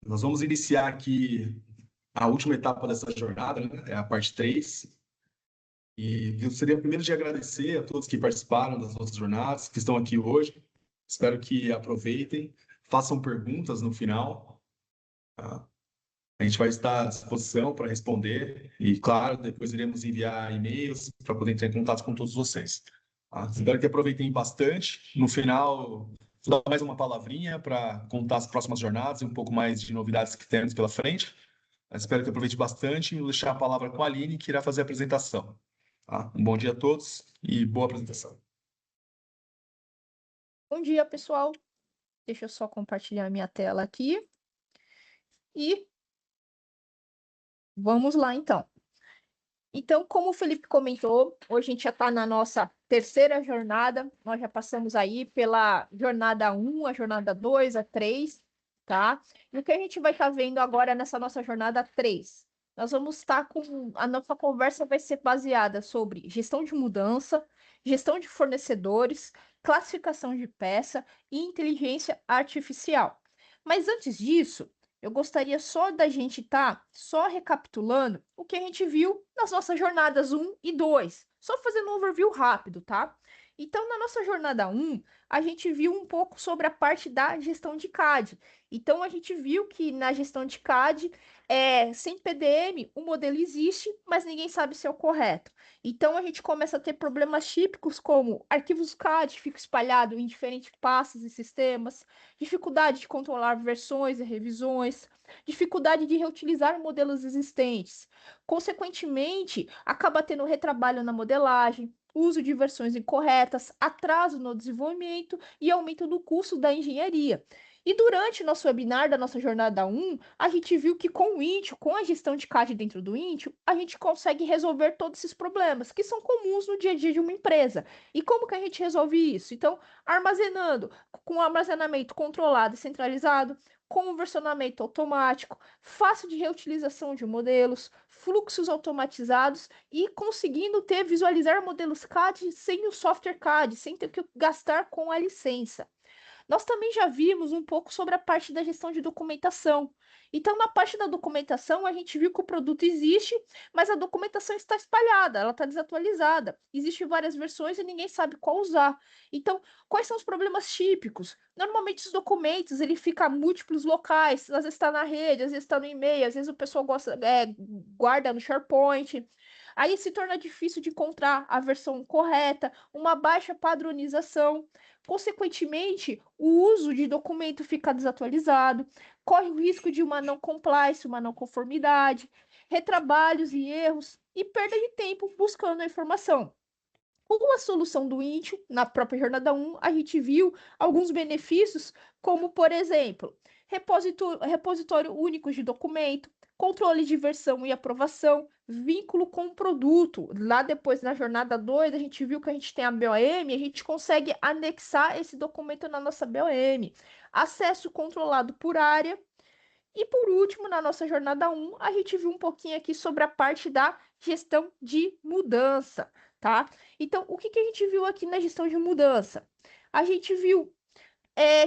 Nós vamos iniciar aqui a última etapa dessa jornada, né? É a parte 3. E gostaria primeiro de agradecer a todos que participaram das nossas jornadas, que estão aqui hoje. Espero que aproveitem, façam perguntas no final. Tá? A gente vai estar à disposição para responder e, claro, depois iremos enviar e-mails para poder entrar em contato com todos vocês. Tá? Espero que aproveitem bastante. No final, vou dar mais uma palavrinha para contar as próximas jornadas e um pouco mais de novidades que temos pela frente. Mas espero que aproveite bastante e vou deixar a palavra com a Aline, que irá fazer a apresentação. Tá? Um bom dia a todos e boa apresentação. Bom dia, pessoal. Deixa eu só compartilhar minha tela aqui. E vamos lá, então. Então, como o Felipe comentou, hoje a gente já está na nossa terceira jornada. Nós já passamos aí pela jornada 1, a jornada 2, a 3, tá? E o que a gente vai estar vendo agora nessa nossa jornada 3? Nós vamos estar com... A nossa conversa vai ser baseada sobre gestão de mudança, gestão de fornecedores, classificação de peça e inteligência artificial. Mas antes disso, eu gostaria só da gente estar só recapitulando o que a gente viu nas nossas jornadas 1 e 2. Só fazendo um overview rápido, tá? Então, na nossa jornada 1, a gente viu um pouco sobre a parte da gestão de CAD. Então, a gente viu que na gestão de CAD, sem PDM, o modelo existe, mas ninguém sabe se é o correto. Então, a gente começa a ter problemas típicos como arquivos CAD ficam espalhados em diferentes pastas e sistemas, dificuldade de controlar versões e revisões, dificuldade de reutilizar modelos existentes. Consequentemente, acaba tendo retrabalho na modelagem, uso de versões incorretas, atraso no desenvolvimento e aumento do custo da engenharia. E durante nosso webinar da nossa jornada 1, a gente viu que com o Intio, com a gestão de CAD dentro do Intio, a gente consegue resolver todos esses problemas que são comuns no dia a dia de uma empresa. E como que a gente resolve isso? Então, armazenando com armazenamento controlado e centralizado, com o versionamento automático, fácil de reutilização de modelos, fluxos automatizados e conseguindo visualizar modelos CAD sem o software CAD, sem ter que gastar com a licença. Nós também já vimos um pouco sobre a parte da gestão de documentação. Então, na parte da documentação, a gente viu que o produto existe, mas a documentação está espalhada, ela está desatualizada. Existem várias versões e ninguém sabe qual usar. Então, quais são os problemas típicos? Normalmente, os documentos, ele fica múltiplos locais, às vezes está na rede, às vezes está no e-mail, às vezes o pessoal guarda no SharePoint. Aí se torna difícil de encontrar a versão correta, uma baixa padronização. Consequentemente, o uso de documento fica desatualizado, corre o risco de uma não compliance, uma não conformidade, retrabalhos e erros e perda de tempo buscando a informação. Com a solução do Intio, na própria jornada 1, a gente viu alguns benefícios, como, por exemplo, repositório único de documento, controle de versão e aprovação, vínculo com o produto. Lá depois, na jornada 2, a gente viu que a gente tem a BOM, a gente consegue anexar esse documento na nossa BOM. Acesso controlado por área. E por último, na nossa jornada 1, a gente viu um pouquinho aqui sobre a parte da gestão de mudança, tá? Então, o que a gente viu aqui na gestão de mudança? A gente viu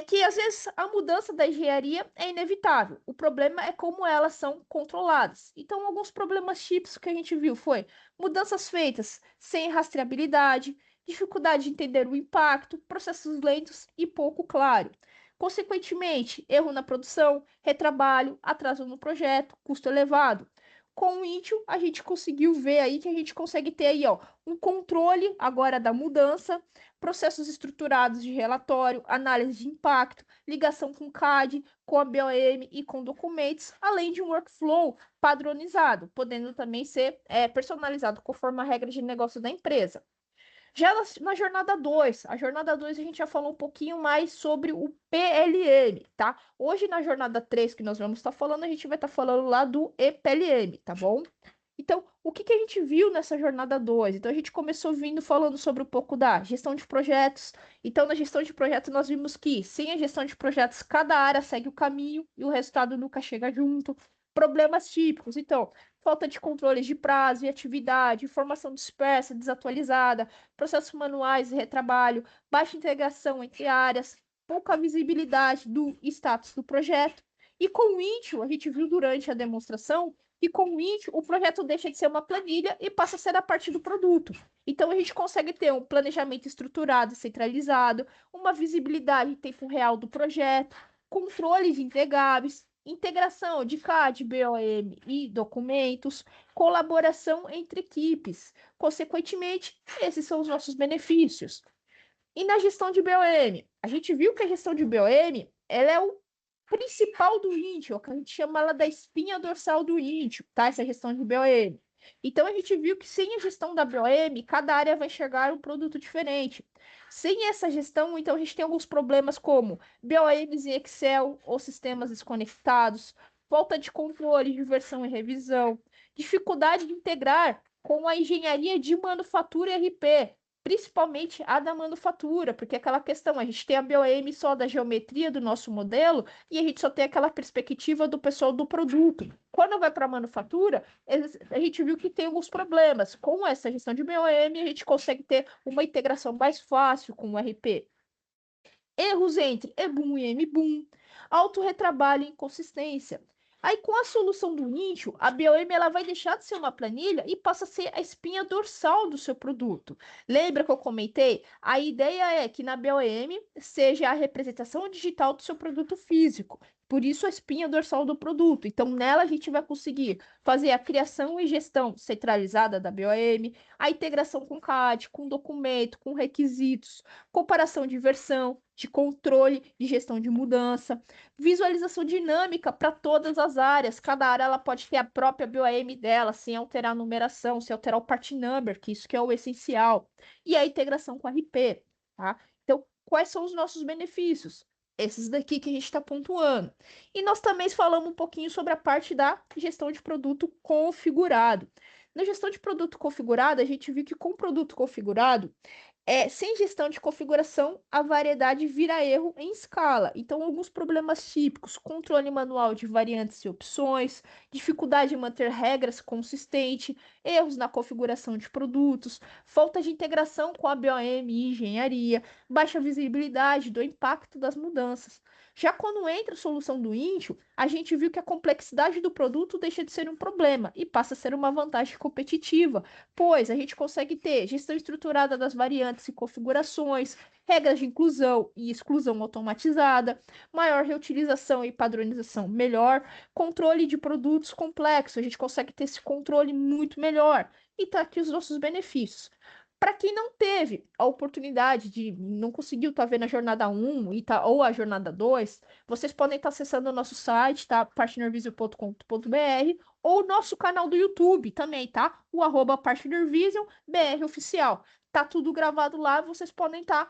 que às vezes a mudança da engenharia é inevitável. O problema é como elas são controladas. Então, alguns problemas típicos que a gente viu foi mudanças feitas sem rastreabilidade, dificuldade de entender o impacto, processos lentos e pouco claro. Consequentemente, erro na produção, retrabalho, atraso no projeto, custo elevado. Com o Intio, a gente conseguiu ver aí que a gente consegue ter aí, ó, um controle agora da mudança, processos estruturados de relatório, análise de impacto, ligação com CAD, com a BOM e com documentos, além de um workflow padronizado, podendo também ser personalizado conforme a regra de negócio da empresa. Já na jornada 2, a jornada 2 a gente já falou um pouquinho mais sobre o PLM, tá? Hoje na jornada 3 que nós vamos estar falando, a gente vai estar falando lá do EPLM, tá bom? Então, o que a gente viu nessa jornada 2? Então, a gente começou vindo falando sobre um pouco da gestão de projetos. Então, na gestão de projetos, nós vimos que, sem a gestão de projetos, cada área segue o caminho e o resultado nunca chega junto. Problemas típicos. Então, falta de controles de prazo e atividade, informação dispersa, desatualizada, processos manuais e retrabalho, baixa integração entre áreas, pouca visibilidade do status do projeto. E com o Intio, a gente viu durante a demonstração que com o Intio o projeto deixa de ser uma planilha e passa a ser a parte do produto. Então a gente consegue ter um planejamento estruturado, centralizado, uma visibilidade em tempo real do projeto, controle de entregáveis, integração de CAD, BOM e documentos, colaboração entre equipes. Consequentemente, esses são os nossos benefícios. E na gestão de BOM, a gente viu que a gestão de BOM, ela é o principal do Intio, que a gente chama ela da espinha dorsal do Intio, tá? Essa gestão de BOM. Então a gente viu que sem a gestão da BOM, cada área vai enxergar um produto diferente. Sem essa gestão, então a gente tem alguns problemas como BOMs em Excel ou sistemas desconectados, falta de controle de versão e revisão, dificuldade de integrar com a engenharia de manufatura e RP, principalmente a da manufatura, porque aquela questão, a gente tem a BOM só da geometria do nosso modelo e a gente só tem aquela perspectiva do pessoal do produto. Quando vai para a manufatura, a gente viu que tem alguns problemas. Com essa gestão de BOM, a gente consegue ter uma integração mais fácil com o RP. Erros entre EBOM e MBOM, autorretrabalho e inconsistência. Aí, com a solução do Intio, a BOM ela vai deixar de ser uma planilha e passa a ser a espinha dorsal do seu produto. Lembra que eu comentei? A ideia é que na BOM seja a representação digital do seu produto físico. Por isso, a espinha dorsal do produto. Então, nela a gente vai conseguir fazer a criação e gestão centralizada da BOM, a integração com CAD, com documento, com requisitos, comparação de versão, de controle, de gestão de mudança, visualização dinâmica para todas as áreas. Cada área ela pode ter a própria BOM dela, sem alterar a numeração, sem alterar o part number, que isso que é o essencial. E a integração com a RP, tá? Então, quais são os nossos benefícios? Esses daqui que a gente está pontuando. E nós também falamos um pouquinho sobre a parte da gestão de produto configurado. Na gestão de produto configurado, a gente viu que com o produto configurado, sem gestão de configuração, a variedade vira erro em escala. Então, alguns problemas típicos: controle manual de variantes e opções, dificuldade em manter regras consistentes, erros na configuração de produtos, falta de integração com a BOM e engenharia, baixa visibilidade do impacto das mudanças. Já quando entra a solução do Intio, a gente viu que a complexidade do produto deixa de ser um problema e passa a ser uma vantagem competitiva, pois a gente consegue ter gestão estruturada das variantes e configurações, regras de inclusão e exclusão automatizada, maior reutilização e padronização melhor, controle de produtos complexos, a gente consegue ter esse controle muito melhor. E tá aqui os nossos benefícios. Para quem não teve a oportunidade de, não conseguiu estar vendo a jornada 1 ou a jornada 2, vocês podem estar acessando o nosso site, tá? partnervision.com.br, ou o nosso canal do YouTube também, tá? O @partnervisionbr oficial. Tá tudo gravado lá, vocês podem estar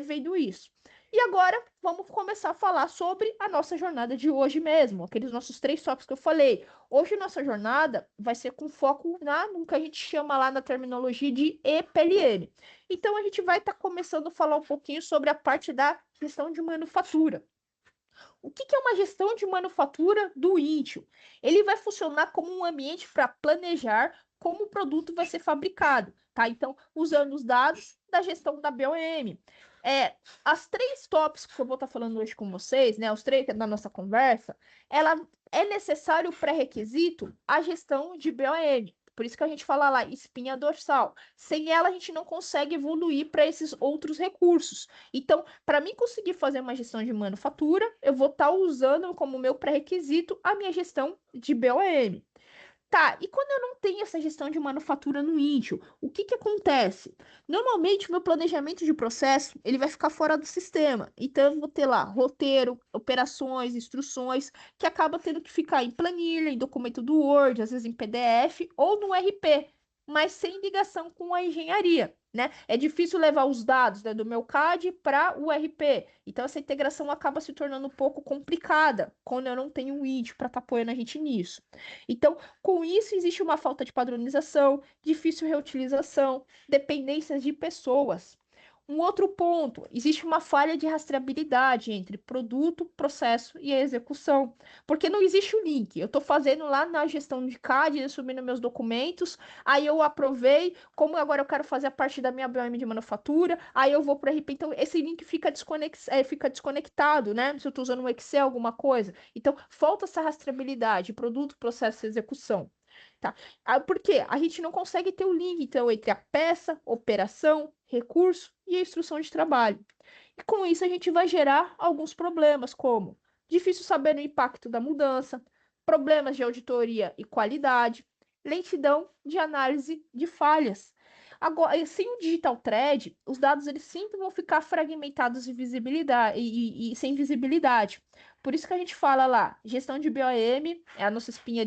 vendo isso. E agora vamos começar a falar sobre a nossa jornada de hoje mesmo, aqueles nossos 3 tópicos que eu falei. Hoje nossa jornada vai ser com foco no que a gente chama lá na terminologia de EPLM. Então a gente vai estar começando a falar um pouquinho sobre a parte da gestão de manufatura. O que é uma gestão de manufatura do Intio? Ele vai funcionar como um ambiente para planejar como o produto vai ser fabricado, tá? Então, usando os dados da gestão da BOM. As 3 tópicos que eu vou estar falando hoje com vocês, né? Os 3 da nossa conversa, ela é necessário pré-requisito a gestão de BOM. Por isso que a gente fala lá, espinha dorsal. Sem ela, a gente não consegue evoluir para esses outros recursos. Então, para mim conseguir fazer uma gestão de manufatura, eu vou estar usando como meu pré-requisito a minha gestão de BOM. Tá, e quando eu não tenho essa gestão de manufatura no Intio, o que que acontece? Normalmente, o meu planejamento de processo, ele vai ficar fora do sistema. Então, eu vou ter lá roteiro, operações, instruções, que acaba tendo que ficar em planilha, em documento do Word, às vezes em PDF ou no RP, mas sem ligação com a engenharia, né? É difícil levar os dados, né, do meu CAD para o RP. Então, essa integração acaba se tornando um pouco complicada quando eu não tenho um Intio para estar apoiando a gente nisso. Então, com isso, existe uma falta de padronização, difícil reutilização, dependências de pessoas. Um outro ponto, existe uma falha de rastreabilidade entre produto, processo e a execução, porque não existe o link. Eu estou fazendo lá na gestão de CAD, subindo meus documentos, aí eu aprovei, como agora eu quero fazer a parte da minha BOM de manufatura, aí eu vou para o RP, então esse link fica desconectado, né? Se eu estou usando um Excel, alguma coisa. Então, falta essa rastreabilidade, produto, processo e execução. Tá? Por quê? A gente não consegue ter o link, então, entre a peça, operação, recurso e a instrução de trabalho. E com isso a gente vai gerar alguns problemas, como difícil saber o impacto da mudança, problemas de auditoria e qualidade, lentidão de análise de falhas. Agora, sem o digital thread, os dados eles sempre vão ficar fragmentados e sem visibilidade. Por isso que a gente fala lá, gestão de BOM é a nossa espinha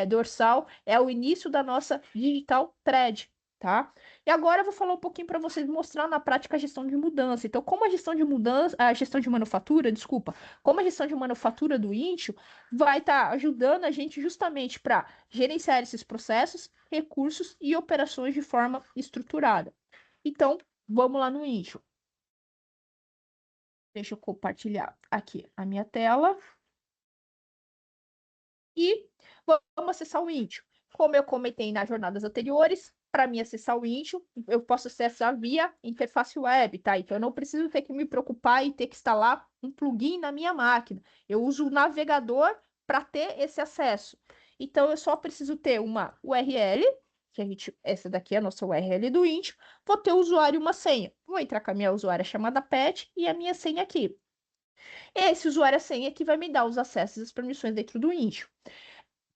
dorsal, é o início da nossa digital thread, tá? E agora eu vou falar um pouquinho para vocês mostrar na prática a gestão de mudança. Então, como a gestão de mudança, a gestão de manufatura, desculpa, como a gestão de manufatura do Intio vai estar ajudando a gente justamente para gerenciar esses processos, recursos e operações de forma estruturada. Então, vamos lá no Intio. Deixa eu compartilhar aqui a minha tela. E vamos acessar o Intio. Como eu comentei nas jornadas anteriores, para mim acessar o Intio, eu posso acessar via interface web, tá? Então eu não preciso ter que me preocupar e ter que instalar um plugin na minha máquina. Eu uso o navegador para ter esse acesso. Então eu só preciso ter uma URL, essa daqui é a nossa URL do Intio, vou ter o usuário e uma senha. Vou entrar com a minha usuária chamada Pet e a minha senha aqui. Esse usuário e a senha que vai me dar os acessos e as permissões dentro do Intio.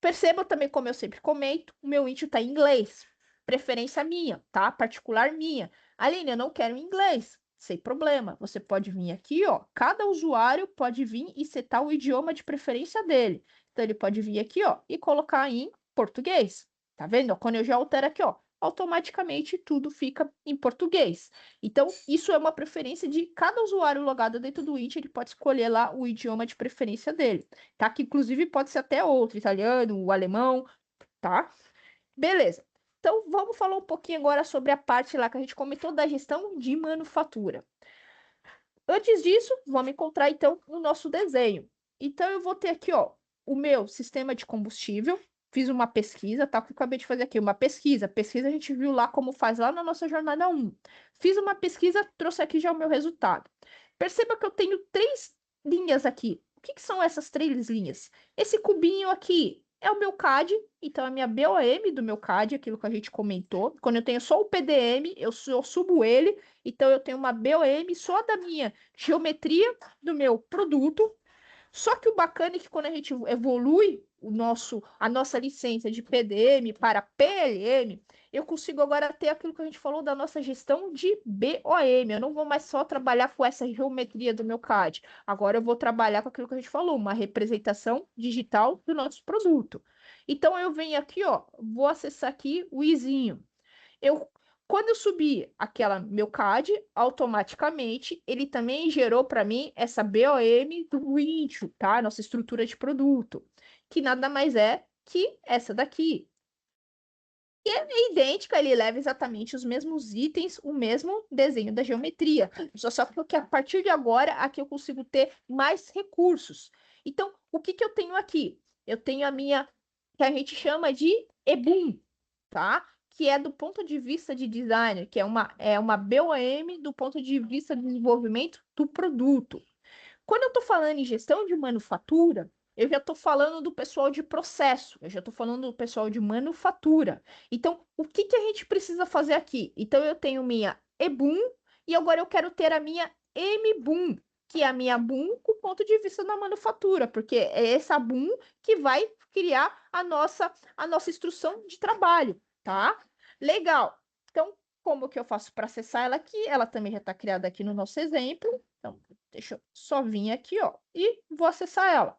Perceba também, como eu sempre comento, o meu Intio está em inglês. Preferência minha, tá? Particular minha. Aline, eu não quero inglês. Sem problema. Você pode vir aqui, ó. Cada usuário pode vir e setar o idioma de preferência dele. Então, ele pode vir aqui, ó, e colocar em português. Tá vendo? Quando eu já altero aqui, ó, automaticamente tudo fica em português. Então, isso é uma preferência de cada usuário logado dentro do Intio, ele pode escolher lá o idioma de preferência dele, tá? Que inclusive pode ser até outro, italiano, o alemão, tá? Beleza. Então, vamos falar um pouquinho agora sobre a parte lá que a gente comentou da gestão de manufatura. Antes disso, vamos encontrar então o nosso desenho. Então, eu vou ter aqui, ó, o meu sistema de combustível. Fiz uma pesquisa, tá? O que eu acabei de fazer aqui? Uma pesquisa. Pesquisa a gente viu lá como faz lá na nossa jornada 1. Fiz uma pesquisa, trouxe aqui já o meu resultado. Perceba que eu tenho 3 linhas aqui. O que são essas 3 linhas? Esse cubinho aqui é o meu CAD, então a minha BOM do meu CAD, aquilo que a gente comentou. Quando eu tenho só o PDM, eu subo ele, então eu tenho uma BOM só da minha geometria do meu produto. Só que o bacana é que quando a gente evolui a nossa licença de PDM para PLM, eu consigo agora ter aquilo que a gente falou da nossa gestão de BOM. Eu não vou mais só trabalhar com essa geometria do meu CAD. Agora eu vou trabalhar com aquilo que a gente falou, uma representação digital do nosso produto. Então eu venho aqui, ó, vou acessar aqui o izinho. Quando eu subi aquela meu CAD, automaticamente ele também gerou para mim essa BOM do Intio, tá? Nossa estrutura de produto, que nada mais é que essa daqui. E é idêntica, ele leva exatamente os mesmos itens, o mesmo desenho da geometria. Só que a partir de agora, aqui eu consigo ter mais recursos. Então, o que eu tenho aqui? Eu tenho a minha, que a gente chama de EBUM, tá? Que é do ponto de vista de designer, que é uma BOM do ponto de vista de desenvolvimento do produto. Quando eu estou falando em gestão de manufatura, eu já estou falando do pessoal de processo, eu já estou falando do pessoal de manufatura. Então, o que a gente precisa fazer aqui? Então, eu tenho minha EBUM e agora eu quero ter a minha MBUM, que é a minha BUM com o ponto de vista da manufatura, porque é essa BUM que vai criar a nossa instrução de trabalho, tá? Legal. Então, como que eu faço para acessar ela aqui? Ela também já está criada aqui no nosso exemplo. Então, deixa eu só vir aqui, ó, e vou acessar ela.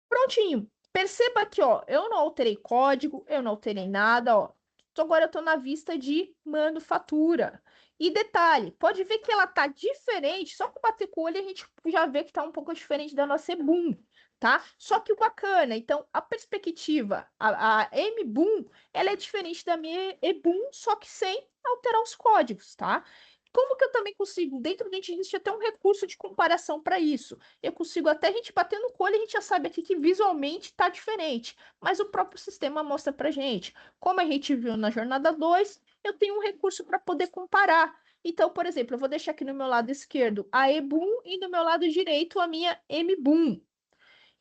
Prontinho. Perceba aqui, ó, eu não alterei código, eu não alterei nada, ó. composto, agora eu estou na vista de manufatura. E detalhe, pode ver que ela está diferente, só com bater com o olho a gente já vê que está um pouco diferente da nossa EBoom, tá? Só que o bacana, então, a perspectiva, a MBoom, ela é diferente da minha EBoom, só que sem alterar os códigos, tá? Como que eu também consigo, dentro do AntiRISC, até um recurso de comparação para isso? Eu consigo até a gente bater no olho, a gente já sabe aqui que visualmente está diferente, mas o próprio sistema mostra para gente. Como a gente viu na jornada 2, eu tenho um recurso para poder comparar. Então, por exemplo, eu vou deixar aqui no meu lado esquerdo a EBoom e no meu lado direito a minha MBoom.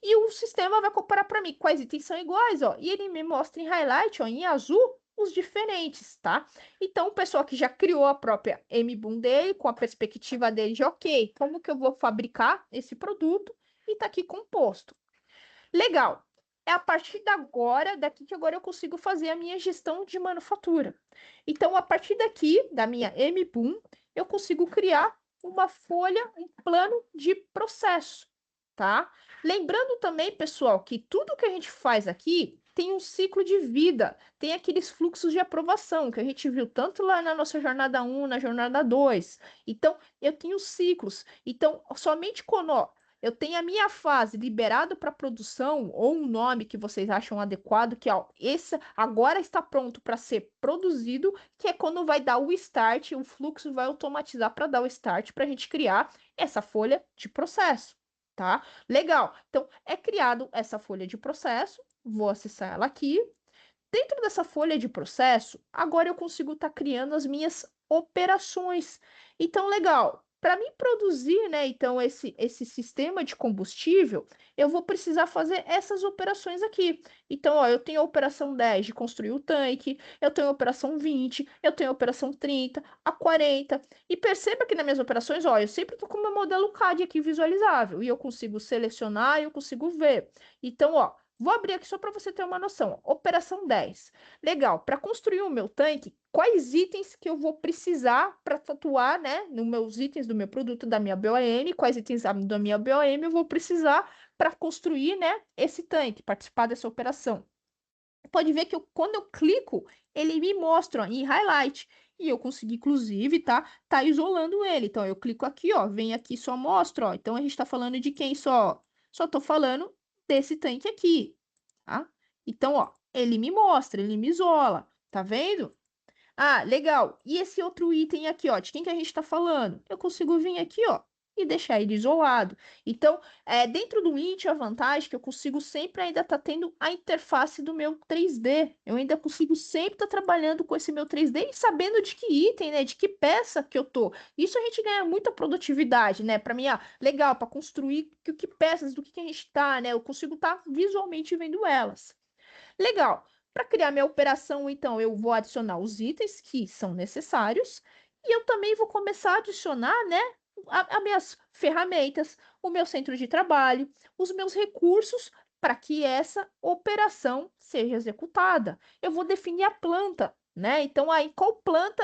E o sistema vai comparar para mim quais itens são iguais, ó. E ele me mostra em highlight, ó, em azul, os diferentes, tá? Então, o pessoal que já criou a própria MBoom dele, com a perspectiva dele de, ok, como que eu vou fabricar esse produto? E tá aqui composto. Legal. É a partir de agora, daqui que agora eu consigo fazer a minha gestão de manufatura. Então, a partir daqui, da minha MBoom, eu consigo criar uma folha, um plano de processo, tá? Lembrando também, pessoal, que tudo que a gente faz aqui tem um ciclo de vida, tem aqueles fluxos de aprovação que a gente viu tanto lá na nossa jornada 1, na jornada 2. Então, eu tenho ciclos. Então, somente quando, ó, eu tenho a minha fase liberado para produção, ou um nome que vocês acham adequado, que ó, esse agora está pronto para ser produzido, que é quando vai dar o start, o fluxo vai automatizar para dar o start para a gente criar essa folha de processo, tá? Legal. Então, é criado essa folha de processo, vou acessar ela aqui. Dentro dessa folha de processo, agora eu consigo estar criando as minhas operações. Então, legal. Para mim produzir, né, então esse sistema de combustível, eu vou precisar fazer essas operações aqui. Então, ó, eu tenho a operação 10 de construir o tanque, eu tenho a operação 20, eu tenho a operação 30, a 40. E perceba que nas minhas operações, ó, eu sempre estou com o meu modelo CAD aqui visualizável e eu consigo selecionar e eu consigo ver. Então, ó, vou abrir aqui só para você ter uma noção. Operação 10. Legal. Para construir o meu tanque, quais itens que eu vou precisar para tatuar, né? Nos meus itens do meu produto, da minha BOM, quais itens da minha BOM eu vou precisar para construir, né? Esse tanque, participar dessa operação. Pode ver que quando eu clico, ele me mostra ó, em highlight. E eu consegui, inclusive, tá isolando ele. Então, eu clico aqui, ó, vem aqui, só mostra, ó. Então, a gente está falando de quem só? Só estou falando desse tanque aqui, tá? Então, ó, ele me mostra, ele me isola, tá vendo? Ah, legal. E esse outro item aqui, ó, de quem que a gente está falando? Eu consigo vir aqui, ó, e deixar ele isolado. Então, dentro do Int, a vantagem é que eu consigo sempre ainda estar tendo a interface do meu 3D. Eu ainda consigo sempre estar trabalhando com esse meu 3D e sabendo de que item, né, de que peça que eu tô. Isso a gente ganha muita produtividade, né? Para mim, legal, para construir que peças, do que a gente tá, né? Eu consigo estar visualmente vendo elas. Legal. Para criar minha operação, então, eu vou adicionar os itens que são necessários e eu também vou começar a adicionar, né, as minhas ferramentas, o meu centro de trabalho, os meus recursos para que essa operação seja executada. Eu vou definir a planta, né? Então, aí, qual planta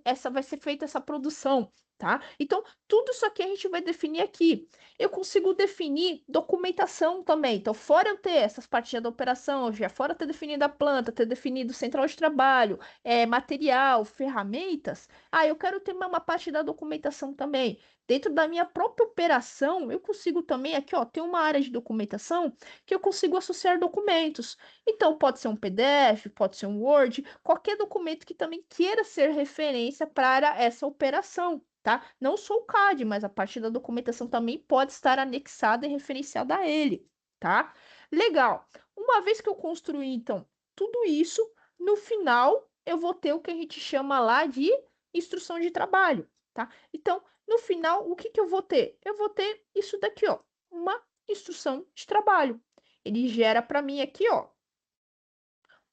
essa vai ser feita essa produção, tá? Então, tudo isso aqui a gente vai definir aqui. Eu consigo definir documentação também. Então, fora eu ter essas partes da operação, já fora ter definido a planta, ter definido central de trabalho, material, ferramentas, eu quero ter uma parte da documentação também. Dentro da minha própria operação, eu consigo também aqui, ó, ter uma área de documentação que eu consigo associar documentos. Então, pode ser um PDF, pode ser um Word, qualquer documento que também queira ser referência para essa operação. Tá? Não só o CAD, mas a parte da documentação também pode estar anexada e referenciada a ele, tá? Legal. Uma vez que eu construí, então, tudo isso, no final eu vou ter o que a gente chama lá de instrução de trabalho, tá? Então, no final, o que que eu vou ter? Eu vou ter isso daqui, ó, uma instrução de trabalho. Ele gera para mim aqui, ó,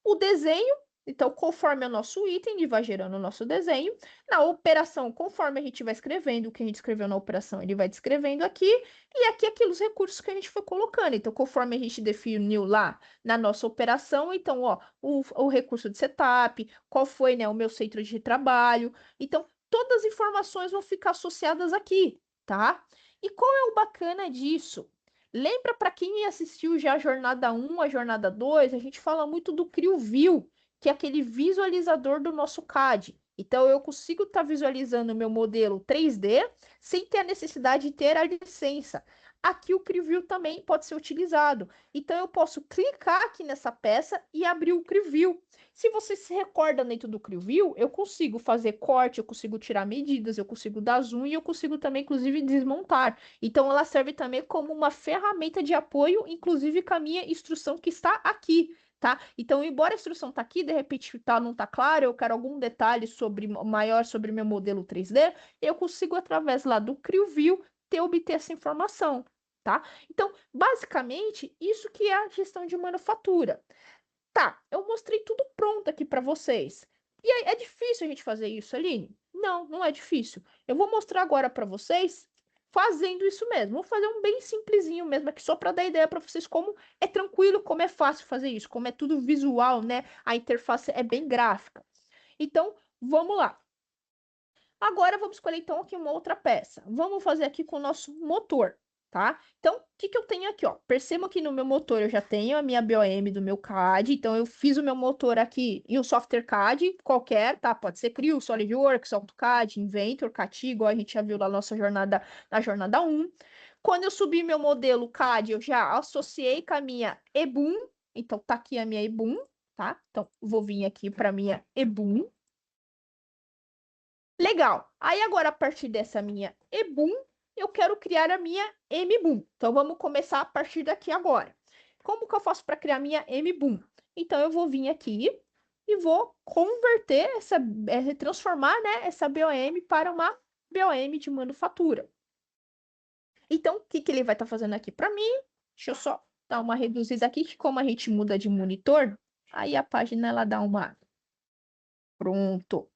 o desenho. Então, conforme o nosso item, ele vai gerando o nosso desenho. Na operação, conforme a gente vai escrevendo o que a gente escreveu na operação, ele vai descrevendo aqui. E aqui, aqueles recursos que a gente foi colocando. Então, conforme a gente definiu lá na nossa operação, então, ó, o recurso de setup, qual foi, né, o meu centro de trabalho. Então, todas as informações vão ficar associadas aqui, tá? E qual é o bacana disso? Lembra para quem assistiu já a jornada 1, a jornada 2, a gente fala muito do CrioView, que é aquele visualizador do nosso CAD. Então, eu consigo estar visualizando o meu modelo 3D sem ter a necessidade de ter a licença. Aqui o Crivil também pode ser utilizado. Então, eu posso clicar aqui nessa peça e abrir o Crivil. Se você se recorda dentro do Crivil, eu consigo fazer corte, eu consigo tirar medidas, eu consigo dar zoom e eu consigo também, inclusive, desmontar. Então, ela serve também como uma ferramenta de apoio, inclusive com a minha instrução que está aqui. Tá? Então, embora a instrução tá aqui, de repente não tá claro, eu quero algum detalhe maior sobre meu modelo 3D, eu consigo, através lá do CrioView, obter essa informação, tá? Então, basicamente, isso que é a gestão de manufatura. Tá, eu mostrei tudo pronto aqui para vocês. E aí, é difícil a gente fazer isso, Aline? Não, não é difícil. Eu vou mostrar agora para vocês fazendo isso mesmo. Vou fazer um bem simplesinho mesmo aqui, só para dar ideia para vocês como é tranquilo, como é fácil fazer isso, como é tudo visual, né? A interface é bem gráfica. Então, vamos lá. Agora vamos escolher então aqui uma outra peça. Vamos fazer aqui com o nosso motor, tá? Então, o que que eu tenho aqui, ó? Percebam que no meu motor eu já tenho a minha BOM do meu CAD, então eu fiz o meu motor aqui em um software CAD qualquer, tá? Pode ser Creo, SolidWorks, AutoCAD, Inventor, CATI, igual a gente já viu lá na jornada 1. Quando eu subi meu modelo CAD, eu já associei com a minha EBUM, então tá aqui a minha EBUM, tá? Então, vou vir aqui para minha EBUM. Legal. Aí agora, a partir dessa minha EBUM, eu quero criar a minha MBUM. Então, vamos começar a partir daqui agora. Como que eu faço para criar minha MBUM? Então, eu vou vir aqui e vou converter transformar, né, essa BOM para uma BOM de manufatura. Então, o que que ele vai estar fazendo aqui para mim? Deixa eu só dar uma reduzida aqui, que como a gente muda de monitor, aí a página ela dá uma... Pronto.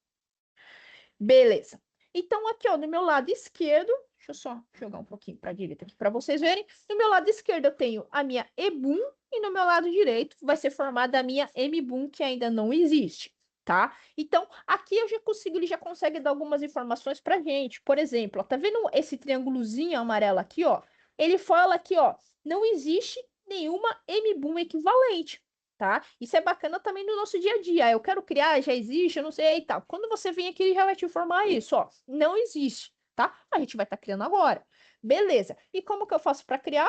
Beleza. Então, aqui, ó, no meu lado esquerdo, deixa eu só jogar um pouquinho para a direita aqui para vocês verem. No meu lado esquerdo eu tenho a minha EBUM e no meu lado direito vai ser formada a minha MBUM, que ainda não existe, tá? Então, aqui eu já consigo, ele já consegue dar algumas informações para gente. Por exemplo, ó, tá vendo esse triângulozinho amarelo aqui, ó? Ele fala aqui, ó, não existe nenhuma MBUM equivalente. Tá? Isso é bacana também no nosso dia a dia. Eu quero criar, já existe, eu não sei e tal. Quando você vem aqui, ele já vai te informar isso, ó. Não existe, tá? A gente vai estar criando agora. Beleza. E como que eu faço para criar?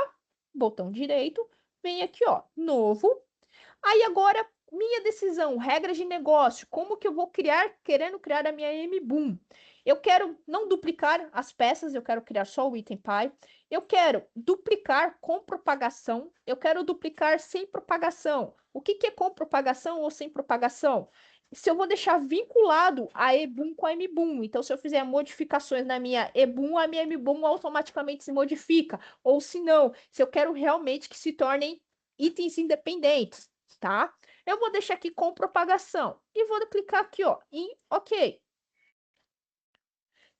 Botão direito, vem aqui, ó, novo. Aí agora, minha decisão, regras de negócio, como que eu vou criar, querendo criar a minha MBOOM? Eu quero não duplicar as peças, eu quero criar só o item pai. Eu quero duplicar com propagação, eu quero duplicar sem propagação. O que que é com propagação ou sem propagação? Se eu vou deixar vinculado a EBOOM com a MBOOM. Então, se eu fizer modificações na minha EBOOM, a minha MBOOM automaticamente se modifica. Ou se não, se eu quero realmente que se tornem itens independentes, tá? Eu vou deixar aqui com propagação e vou clicar aqui, ó, em OK.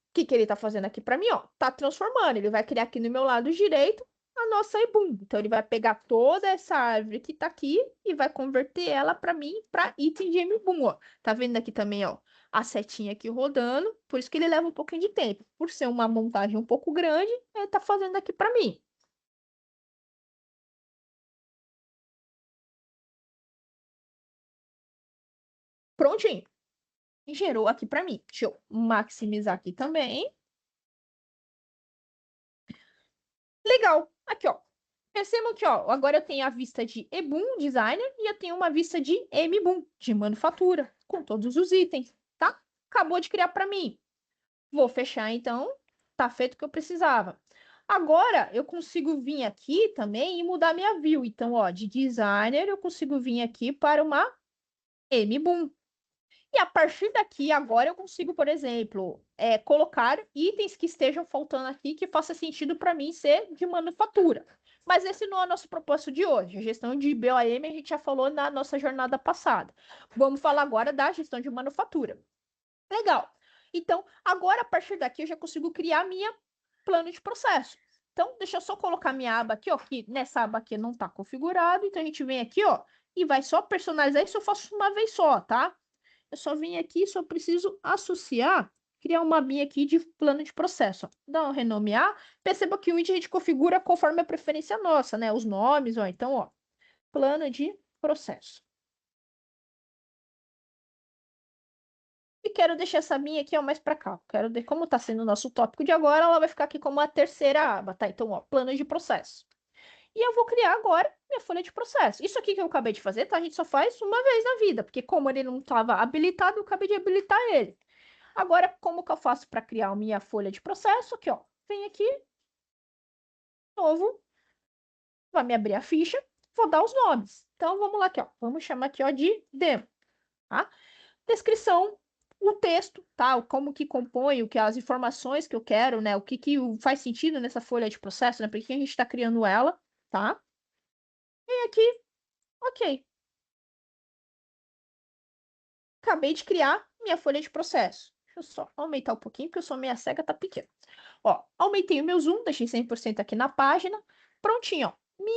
O que que ele está fazendo aqui para mim, ó? Tá transformando, ele vai criar aqui no meu lado direito a nossa EBOOM. Então, ele vai pegar toda essa árvore que está aqui e vai converter ela para mim para item de MBOOM, ó. Tá vendo aqui também, ó, a setinha aqui rodando, por isso que ele leva um pouquinho de tempo. Por ser uma montagem um pouco grande, ele tá fazendo aqui para mim. Prontinho. Gerou aqui para mim. Deixa eu maximizar aqui também. Legal. Aqui, ó. Percebam que, ó, agora eu tenho a vista de EBOOM Designer e eu tenho uma vista de MBOOM, de manufatura, com todos os itens, tá? Acabou de criar para mim. Vou fechar, então. Tá feito o que eu precisava. Agora, eu consigo vir aqui também e mudar minha view. Então, ó, de designer, eu consigo vir aqui para uma MBOOM. E a partir daqui, agora eu consigo, por exemplo, colocar itens que estejam faltando aqui que faça sentido para mim ser de manufatura. Mas esse não é o nosso propósito de hoje. A gestão de BOM a gente já falou na nossa jornada passada. Vamos falar agora da gestão de manufatura. Legal. Então, agora, a partir daqui, eu já consigo criar minha plano de processo. Então, deixa eu só colocar minha aba aqui, ó, que nessa aba aqui não está configurado. Então, a gente vem aqui, ó, e vai só personalizar isso. Eu faço uma vez só, tá? Eu só vim aqui, só preciso associar, criar uma abinha aqui de plano de processo. Dá um renomear. Perceba que o id a gente configura conforme a preferência nossa, né? Os nomes, ó. Então, ó, plano de processo. quero deixar essa minha aqui, ó, mais para cá. Quero ver como está sendo o nosso tópico de agora, ela vai ficar aqui como a terceira aba, tá? Então, ó, plano de processo. E eu vou criar agora minha folha de processo. Isso aqui que eu acabei de fazer, tá? A gente só faz uma vez na vida, porque como ele não estava habilitado, eu acabei de habilitar ele. Agora, como que eu faço para criar a minha folha de processo? Aqui, ó. Vem aqui, novo, vai me abrir a ficha, vou dar os nomes. Então, vamos lá aqui, ó. Vamos chamar aqui, ó, de demo, tá? Descrição, o texto, tá? Como que compõe, o que as informações que eu quero, né? O que faz sentido nessa folha de processo, né? Por que a gente está criando ela, tá? E aqui, ok. Acabei de criar minha folha de processo. Deixa eu só aumentar um pouquinho, porque eu sou meia cega, tá pequeno. Ó, aumentei o meu zoom, deixei 100% aqui na página. Prontinho, ó.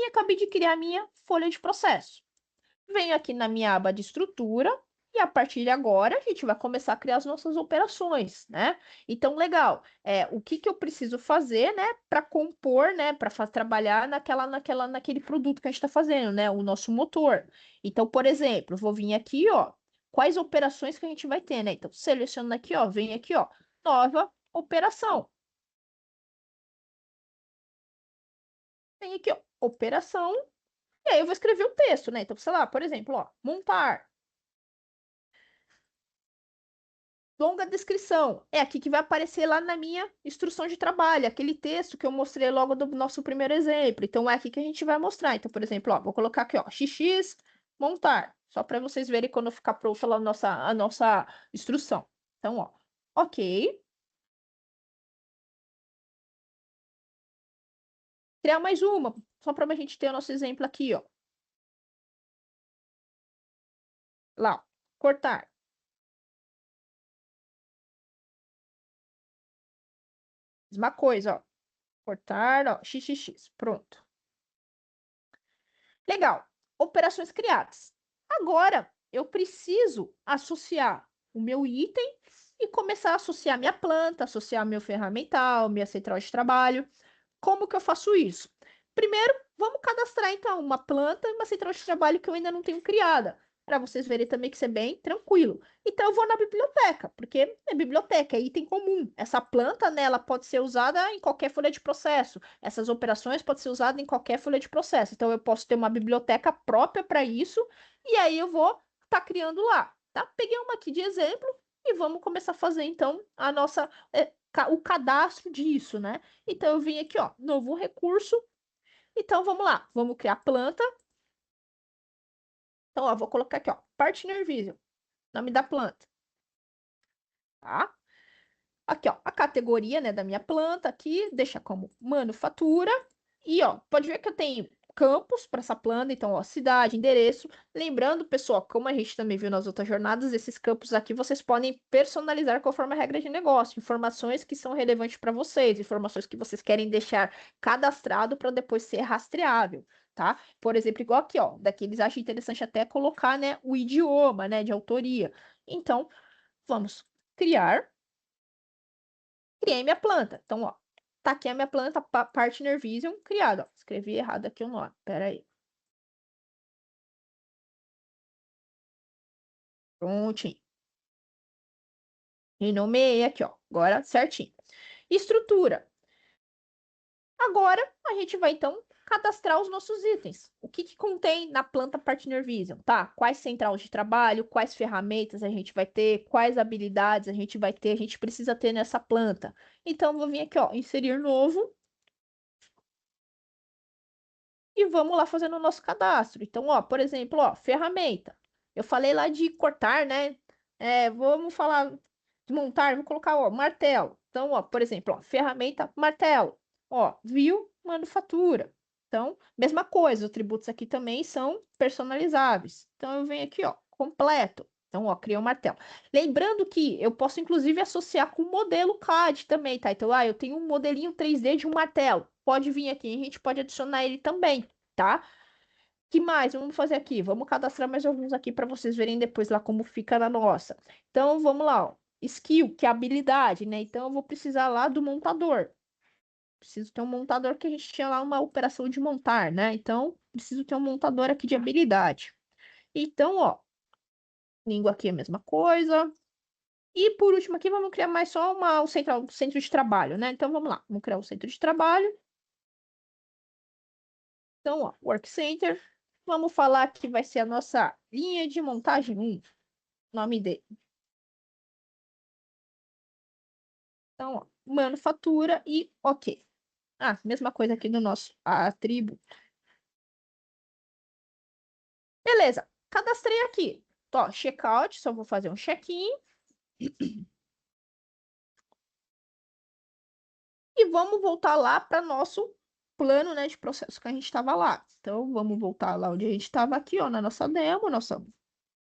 Acabei de criar minha folha de processo. Venho aqui na minha aba de estrutura e a partir de agora a gente vai começar a criar as nossas operações, né? Então, legal. O que que eu preciso fazer, né, para compor, né, para trabalhar naquele produto que a gente está fazendo, né, o nosso motor. Então, por exemplo, vou vir aqui, ó, quais operações que a gente vai ter, né? Então, selecionando aqui, ó, vem aqui, ó, nova operação. Vem aqui, ó, operação. E aí eu vou escrever o texto, né? Então, sei lá, por exemplo, ó, montar. Longa descrição. É aqui que vai aparecer lá na minha instrução de trabalho, aquele texto que eu mostrei logo do nosso primeiro exemplo. Então, é aqui que a gente vai mostrar. Então, por exemplo, ó, vou colocar aqui, ó, XX, montar. Só para vocês verem quando ficar pronta lá a nossa instrução. Então, ó, ok. Criar mais uma, só para a gente ter o nosso exemplo aqui, ó. Lá, ó, cortar. Mesma coisa, ó. Cortar, ó, XXX. Pronto. Legal. Operações criadas. Agora, eu preciso associar o meu item e começar a associar minha planta, associar meu ferramental, minha central de trabalho. Como que eu faço isso? Primeiro, vamos cadastrar então uma planta e uma central de trabalho que eu ainda não tenho criada, para vocês verem também que isso é bem tranquilo. Então, eu vou na biblioteca, porque é biblioteca, é item comum. Essa planta, né, ela pode ser usada em qualquer folha de processo. Essas operações podem ser usadas em qualquer folha de processo. Então, eu posso ter uma biblioteca própria para isso, e aí eu vou estar criando lá, tá? Peguei uma aqui de exemplo e vamos começar a fazer, então, o cadastro disso, né? Então, eu vim aqui, ó, novo recurso. Então, vamos lá. Vamos criar planta. Então, ó, vou colocar aqui, ó, Partner Vision, nome da planta, tá? Aqui, ó, a categoria, né, da minha planta aqui, deixa como manufatura. E, ó, pode ver que eu tenho campos para essa planta, então, ó, cidade, endereço. Lembrando, pessoal, como a gente também viu nas outras jornadas, esses campos aqui vocês podem personalizar conforme a regra de negócio, informações que são relevantes para vocês, informações que vocês querem deixar cadastrado para depois ser rastreável, tá? Por exemplo, igual aqui, ó, daqui eles acham interessante até colocar, né, o idioma, né, de autoria. Então, vamos criar. Criei minha planta. Então, ó, tá aqui a minha planta Partner Vision criada. Ó. Escrevi errado aqui o nome. Pera aí. Prontinho. Renomeei aqui, ó. Agora certinho. Estrutura. Agora a gente vai então cadastrar os nossos itens. O que que contém na planta Partner Vision, tá? Quais centrais de trabalho, quais ferramentas a gente vai ter, quais habilidades a gente vai ter, a gente precisa ter nessa planta. Então vou vir aqui, ó, inserir novo e vamos lá fazendo o nosso cadastro. Então, ó, por exemplo, ó, ferramenta. Eu falei lá de cortar, né? Vamos falar de montar, vou colocar, ó, martelo. Então, ó, por exemplo, ó, ferramenta, martelo. Ó, viu, manufatura. Então, mesma coisa, os atributos aqui também são personalizáveis. Então, eu venho aqui, ó, completo. Então, ó, criei um martelo. Lembrando que eu posso, inclusive, associar com o modelo CAD também, tá? Então, eu tenho um modelinho 3D de um martelo. Pode vir aqui, a gente pode adicionar ele também, tá? Que mais? Vamos fazer aqui. Vamos cadastrar mais alguns aqui para vocês verem depois lá como fica na nossa. Então, vamos lá, ó. Skill, que é habilidade, né? Então, eu vou precisar lá do montador. Preciso ter um montador que a gente tinha lá uma operação de montar, né? Então, preciso ter um montador aqui de habilidade. Então, ó, língua aqui é a mesma coisa. E por último aqui, vamos criar mais só o centro de trabalho, né? Então, vamos lá. Vamos criar um centro de trabalho. Então, ó, Work Center. Vamos falar que vai ser a nossa linha de montagem 1. Nome dele. Então, ó, manufatura e ok. Ah, mesma coisa aqui no nosso atributo. Beleza, cadastrei aqui. Ó, checkout, só vou fazer um check-in. E vamos voltar lá para nosso plano, né, de processo que a gente estava lá. Então, vamos voltar lá onde a gente estava aqui, ó, na nossa demo, nossa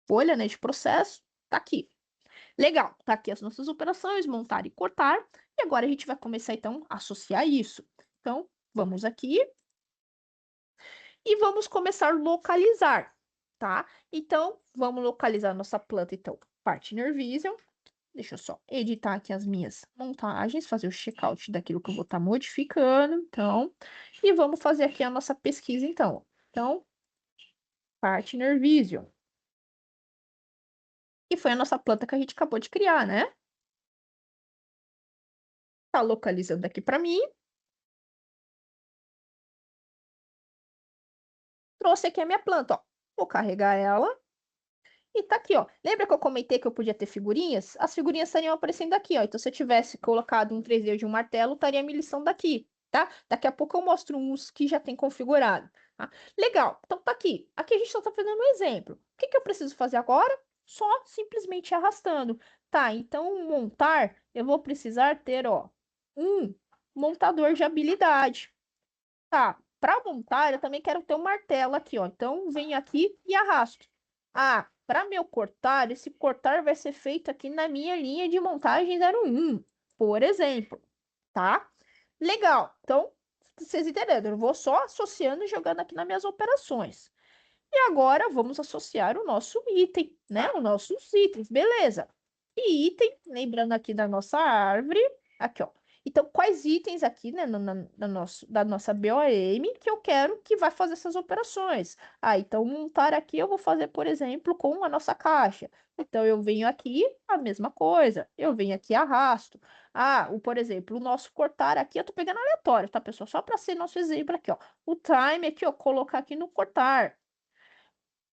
folha, né, de processo. Tá aqui. Legal, tá aqui as nossas operações, montar e cortar. E agora a gente vai começar, então, a associar isso. Então, vamos aqui e vamos começar a localizar, tá? Então, vamos localizar nossa planta, então, Partner Vision. Deixa eu só editar aqui as minhas montagens, fazer o checkout daquilo que eu vou estar modificando, então. E vamos fazer aqui a nossa pesquisa, então. Então, Partner Vision. E foi a nossa planta que a gente acabou de criar, né? Tá localizando aqui para mim. Trouxe aqui a minha planta, ó. Vou carregar ela. E tá aqui, ó. Lembra que eu comentei que eu podia ter figurinhas? As figurinhas estariam aparecendo aqui, ó. Então, se eu tivesse colocado um 3D de um martelo, estaria me listando daqui, tá? Daqui a pouco eu mostro uns que já tem configurado, tá? Legal. Então, tá aqui. Aqui a gente só tá fazendo um exemplo. O que que eu preciso fazer agora? Só simplesmente arrastando. Tá, então, montar, eu vou precisar ter, ó, um montador de habilidade. Tá, para montar, eu também quero ter um martelo aqui, ó. Então, venho aqui e arrasto. Ah, para meu cortar, esse cortar vai ser feito aqui na minha linha de montagem 01, por exemplo, tá? Legal. Então, vocês entenderam? Eu vou só associando e jogando aqui nas minhas operações. E agora, vamos associar o nosso item, né? Os nossos itens, beleza. E item, lembrando aqui da nossa árvore, aqui, ó. Então, quais itens aqui, né, da nossa BOM que eu quero que vai fazer essas operações? Ah, então, montar aqui eu vou fazer, por exemplo, com a nossa caixa. Então, eu venho aqui, a mesma coisa. Eu venho aqui, arrasto. Ah, por exemplo, o nosso cortar aqui, eu tô pegando aleatório, tá, pessoal? Só para ser nosso exemplo aqui, ó. O time aqui, ó, colocar aqui no cortar.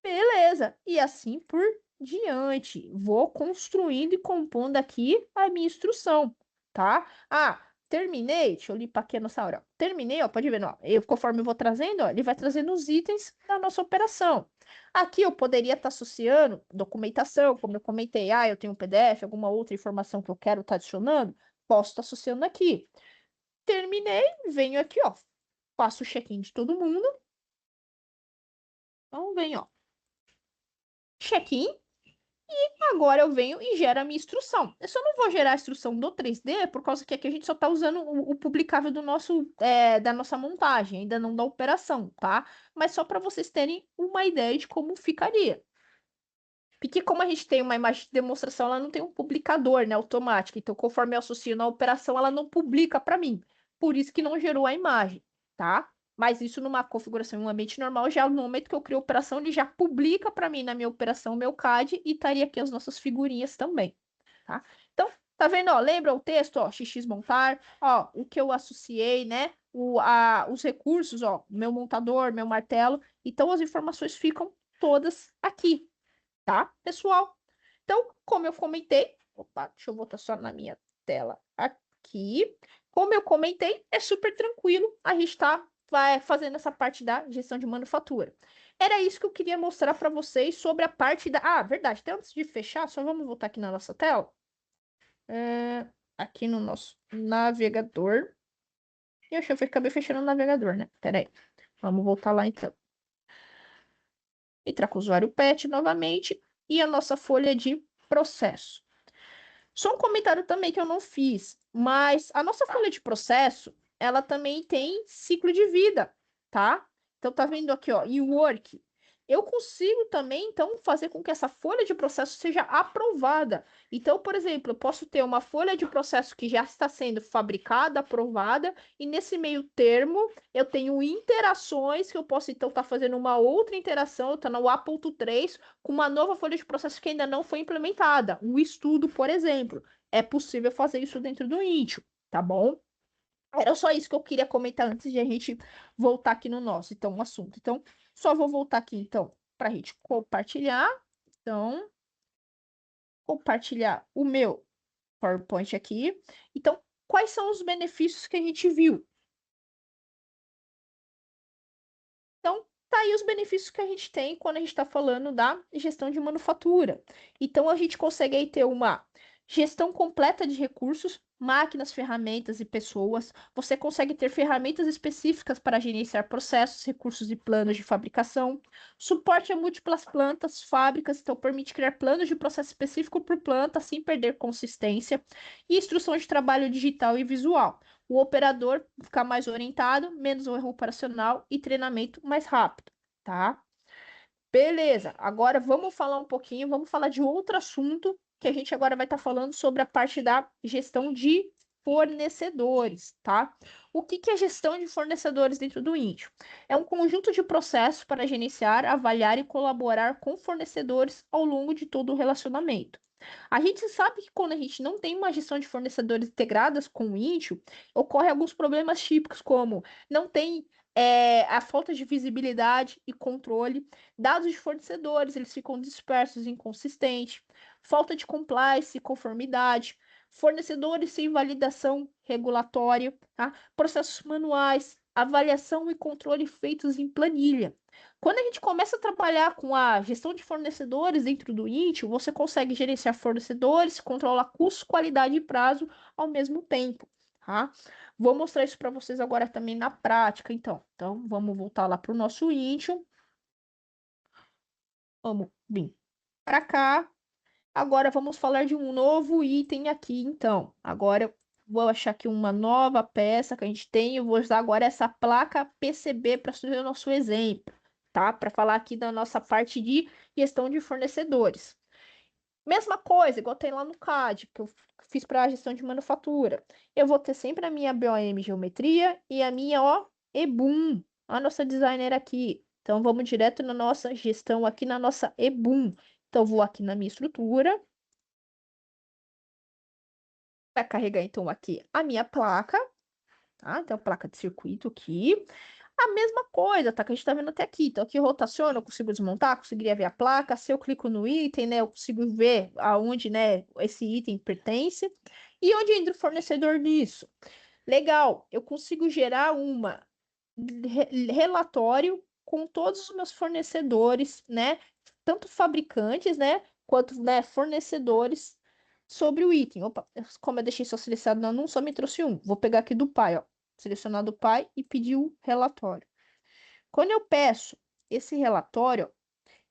Beleza, e assim por diante. Vou construindo e compondo aqui a minha instrução, tá? Ah, terminei. Deixa eu limpar aqui a nossa hora. Terminei, ó, pode ver, ó. Conforme eu vou trazendo, ó, ele vai trazendo os itens da nossa operação. Aqui eu poderia estar associando documentação, como eu comentei. Ah, eu tenho um PDF, alguma outra informação que eu quero estar adicionando, posso estar associando aqui. Terminei, venho aqui, ó, faço o check-in de todo mundo. Então, venho, ó, check-in. Agora eu venho e gero a minha instrução. Eu só não vou gerar a instrução do 3D por causa que aqui a gente só está usando o publicável do da nossa montagem, ainda não da operação, tá? Mas só para vocês terem uma ideia de como ficaria. Porque como a gente tem uma imagem de demonstração, ela não tem um publicador, né, automático. Então, conforme eu associo na operação, ela não publica para mim. Por isso que não gerou a imagem, tá? Mas isso numa configuração em um ambiente normal, já no momento que eu crio a operação, ele já publica para mim na minha operação, meu CAD, e estaria aqui as nossas figurinhas também, tá? Então, tá vendo, ó? Lembra o texto, ó, XX montar, ó, o que eu associei, né? Os recursos, ó, meu montador, meu martelo. Então, as informações ficam todas aqui, tá, pessoal? Então, como eu comentei, opa, deixa eu botar só na minha tela aqui. Como eu comentei, é super tranquilo. A gente vai fazendo essa parte da gestão de manufatura. Era isso que eu queria mostrar para vocês sobre a parte da... Ah, verdade, até antes de fechar, só vamos voltar aqui na nossa tela. Aqui no nosso navegador. E eu acabei fechando o navegador, né? Pera aí. Vamos voltar lá então. Entrar com o usuário PET novamente e a nossa folha de processo. Só um comentário também que eu não fiz, mas a nossa folha de processo, ela também tem ciclo de vida, tá? Então, tá vendo aqui, ó, e work. eu consigo também, então, fazer com que essa folha de processo seja aprovada. Então, por exemplo, eu posso ter uma folha de processo que já está sendo fabricada, aprovada, e nesse meio termo eu tenho interações que eu posso, então, estar fazendo uma outra interação, está no A.3, com uma nova folha de processo que ainda não foi implementada. Um estudo, por exemplo. É possível fazer isso dentro do Intio, tá bom? Era só isso que eu queria comentar antes de a gente voltar aqui no nosso, então, um assunto. Então, só vou voltar aqui, então, para a gente compartilhar. Então, compartilhar o meu PowerPoint aqui. Então, quais são os benefícios que a gente viu? Então, tá aí os benefícios que a gente tem quando a gente está falando da gestão de manufatura. Então, a gente consegue aí ter uma gestão completa de recursos, máquinas, ferramentas e pessoas. Você consegue ter ferramentas específicas para gerenciar processos, recursos e planos de fabricação. Suporte a múltiplas plantas, fábricas, então permite criar planos de processo específico por planta, sem perder consistência. E instrução de trabalho digital e visual. O operador ficar mais orientado, menos erro operacional e treinamento mais rápido, tá? Beleza, agora vamos falar um pouquinho, vamos falar de outro assunto que a gente agora vai estar falando sobre a parte da gestão de fornecedores, tá? O que que é gestão de fornecedores dentro do Intio? É um conjunto de processos para gerenciar, avaliar e colaborar com fornecedores ao longo de todo o relacionamento. A gente sabe que quando a gente não tem uma gestão de fornecedores integradas com o Intio, ocorre alguns problemas típicos, como não tem a falta de visibilidade e controle, dados de fornecedores, eles ficam dispersos e inconsistentes, falta de compliance e conformidade, fornecedores sem validação regulatória, tá? Processos manuais, avaliação e controle feitos em planilha. Quando a gente começa a trabalhar com a gestão de fornecedores dentro do Intio, você consegue gerenciar fornecedores, controlar custo, qualidade e prazo ao mesmo tempo, tá? Vou mostrar isso para vocês agora também na prática, então. Então, vamos voltar lá para o nosso Intio. Vamos vir para cá. Agora vamos falar de um novo item aqui, então. Agora eu vou achar aqui uma nova peça que a gente tem. Eu vou usar agora essa placa PCB para fazer o nosso exemplo, tá? Para falar aqui da nossa parte de gestão de fornecedores. Mesma coisa, igual tem lá no CAD, que eu fiz para a gestão de manufatura. Eu vou ter sempre a minha BOM Geometria e a minha, ó, EBUM, a nossa designer aqui. Então, vamos direto na nossa gestão aqui na nossa EBUM. Então, vou aqui na minha estrutura. Vai carregar, então, aqui a minha placa, tá? Então, placa de circuito aqui. A mesma coisa, tá? Que a gente tá vendo até aqui. Então, aqui rotaciona, eu consigo desmontar, conseguiria ver a placa. Se eu clico no item, né, eu consigo ver aonde, né, esse item pertence. E onde entra o fornecedor nisso? Legal, eu consigo gerar uma relatório com todos os meus fornecedores, né? Tanto fabricantes, né? Quanto, né, fornecedores sobre o item. Opa, como eu deixei só selecionado num, só me trouxe um. Vou pegar aqui do pai, ó. Selecionar do pai e pedir o relatório. Quando eu peço esse relatório,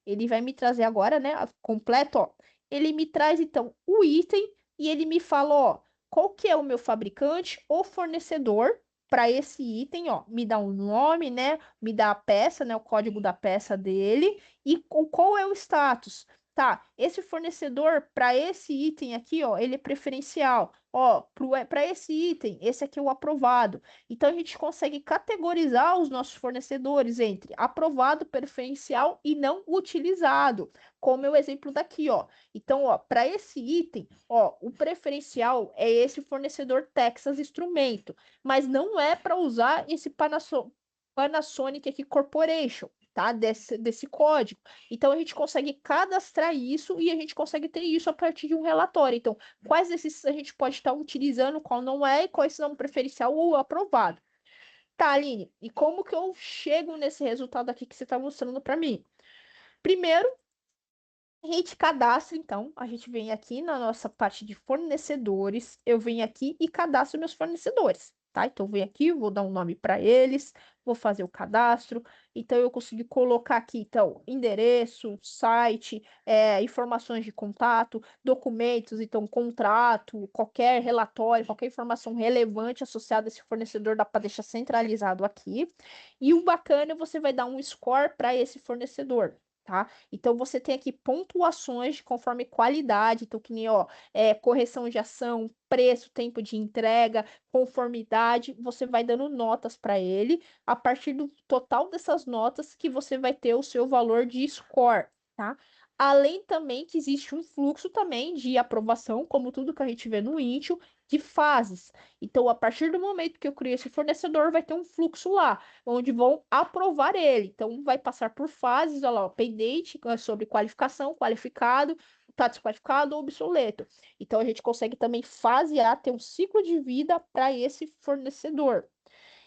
ele vai me trazer agora, né, completo, ó. Ele me traz, então, o item e ele me fala, ó, qual que é o meu fabricante ou fornecedor para esse item, ó. Me dá um nome, né, me dá a peça, né, o código da peça dele e qual é o status. Tá, esse fornecedor para esse item aqui, ó, ele é preferencial. Ó, para esse item, esse aqui é o aprovado. Então, a gente consegue categorizar os nossos fornecedores entre aprovado, preferencial e não utilizado, como é o exemplo daqui, ó. Então, ó, para esse item, ó, o preferencial é esse fornecedor Texas Instrumento, mas não é para usar esse Panasonic aqui Corporation, tá? Desse código. Então, a gente consegue cadastrar isso e a gente consegue ter isso a partir de um relatório. Então, quais desses a gente pode estar utilizando, qual não é, e quais são preferencial ou aprovado. Tá, Aline, e como que eu chego nesse resultado aqui que você está mostrando para mim? Primeiro, a gente cadastra, então, a gente vem aqui na nossa parte de fornecedores, eu venho aqui e cadastro meus fornecedores, tá? Então, eu venho aqui, vou dar um nome para eles, vou fazer o cadastro, então eu consigo colocar aqui, então, endereço, site, informações de contato, documentos, então, contrato, qualquer relatório, qualquer informação relevante associada a esse fornecedor dá para deixar centralizado aqui. E o bacana, você vai dar um score para esse fornecedor. tá? Então, você tem aqui pontuações conforme qualidade, então, que nem, ó, correção de ação, preço, tempo de entrega, conformidade, você vai dando notas para ele, a partir do total dessas notas que você vai ter o seu valor de score, tá? Além também que existe um fluxo também de aprovação, como tudo que a gente vê no Intio, de fases. Então, a partir do momento que eu criei esse fornecedor, vai ter um fluxo lá, onde vão aprovar ele. Então, vai passar por fases, olha lá, ó, pendente sobre qualificação, qualificado, está desqualificado ou obsoleto. Então, a gente consegue também fasear, ter um ciclo de vida para esse fornecedor.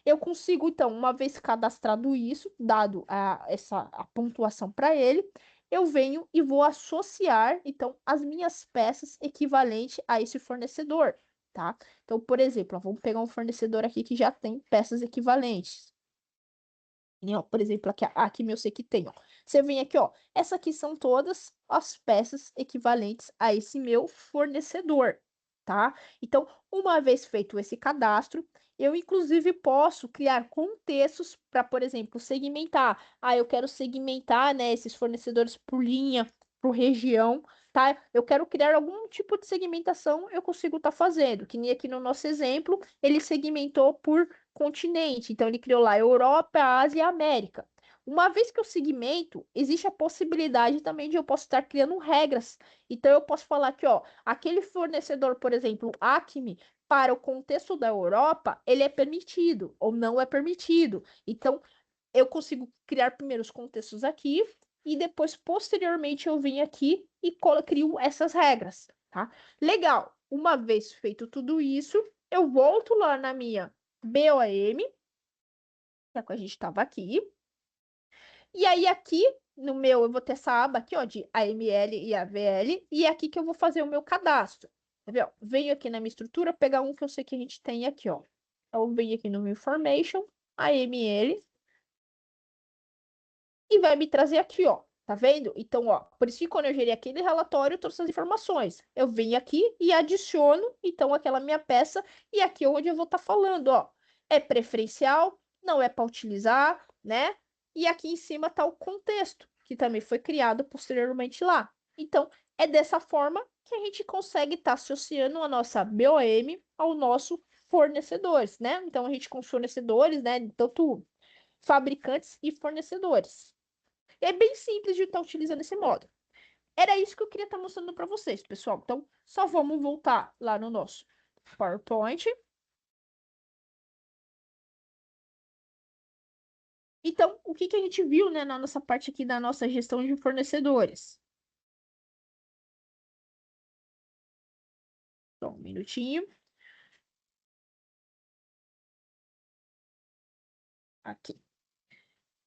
Eu consigo, então, uma vez cadastrado isso, dado a pontuação para ele, eu venho e vou associar, então, as minhas peças equivalentes a esse fornecedor, tá? Então, por exemplo, ó, vamos pegar um fornecedor aqui que já tem peças equivalentes. E, ó, por exemplo, aqui meu sei que tem, ó. Você vem aqui, ó. Essas aqui são todas as peças equivalentes a esse meu fornecedor, tá? Então, uma vez feito esse cadastro, eu inclusive posso criar contextos para, por exemplo, segmentar. Ah, eu quero segmentar, né, esses fornecedores por linha, por região, tá? Eu quero criar algum tipo de segmentação, eu consigo estar fazendo. Que nem aqui no nosso exemplo, ele segmentou por continente. Então, ele criou lá Europa, Ásia e América. Uma vez que eu segmento, existe a possibilidade também de eu posso estar criando regras. Então, eu posso falar que, ó, aquele fornecedor, por exemplo, Acme, para o contexto da Europa, ele é permitido ou não é permitido. Então, eu consigo criar primeiro os contextos aqui e depois, posteriormente, eu venho aqui e crio essas regras, tá? Legal. Uma vez feito tudo isso, eu volto lá na minha BOM, que é que a gente estava aqui. E aí, aqui no meu, eu vou ter essa aba aqui, ó, de AML e AVL, e é aqui que eu vou fazer o meu cadastro. Tá vendo? Venho aqui na minha estrutura, pegar um que eu sei que a gente tem aqui, ó. Eu venho aqui no Information, AML, e vai me trazer aqui, ó. Tá vendo? Então, ó, por isso que quando eu gerei aquele relatório, eu trouxe as informações. Eu venho aqui e adiciono, então, aquela minha peça, e aqui é onde eu vou estar falando, ó. É preferencial, não é para utilizar, né? E aqui em cima está o contexto, que também foi criado posteriormente lá. Então, é dessa forma que a gente consegue estar associando a nossa BOM ao nosso fornecedores, né? Então, a gente com os fornecedores, né? Tanto fabricantes e fornecedores. É bem simples de estar utilizando esse modo. Era isso que eu queria estar mostrando para vocês, pessoal. Então, só vamos voltar lá no nosso PowerPoint. Então, o que que a gente viu, né, na nossa parte aqui da nossa gestão de fornecedores? Só um minutinho. Aqui.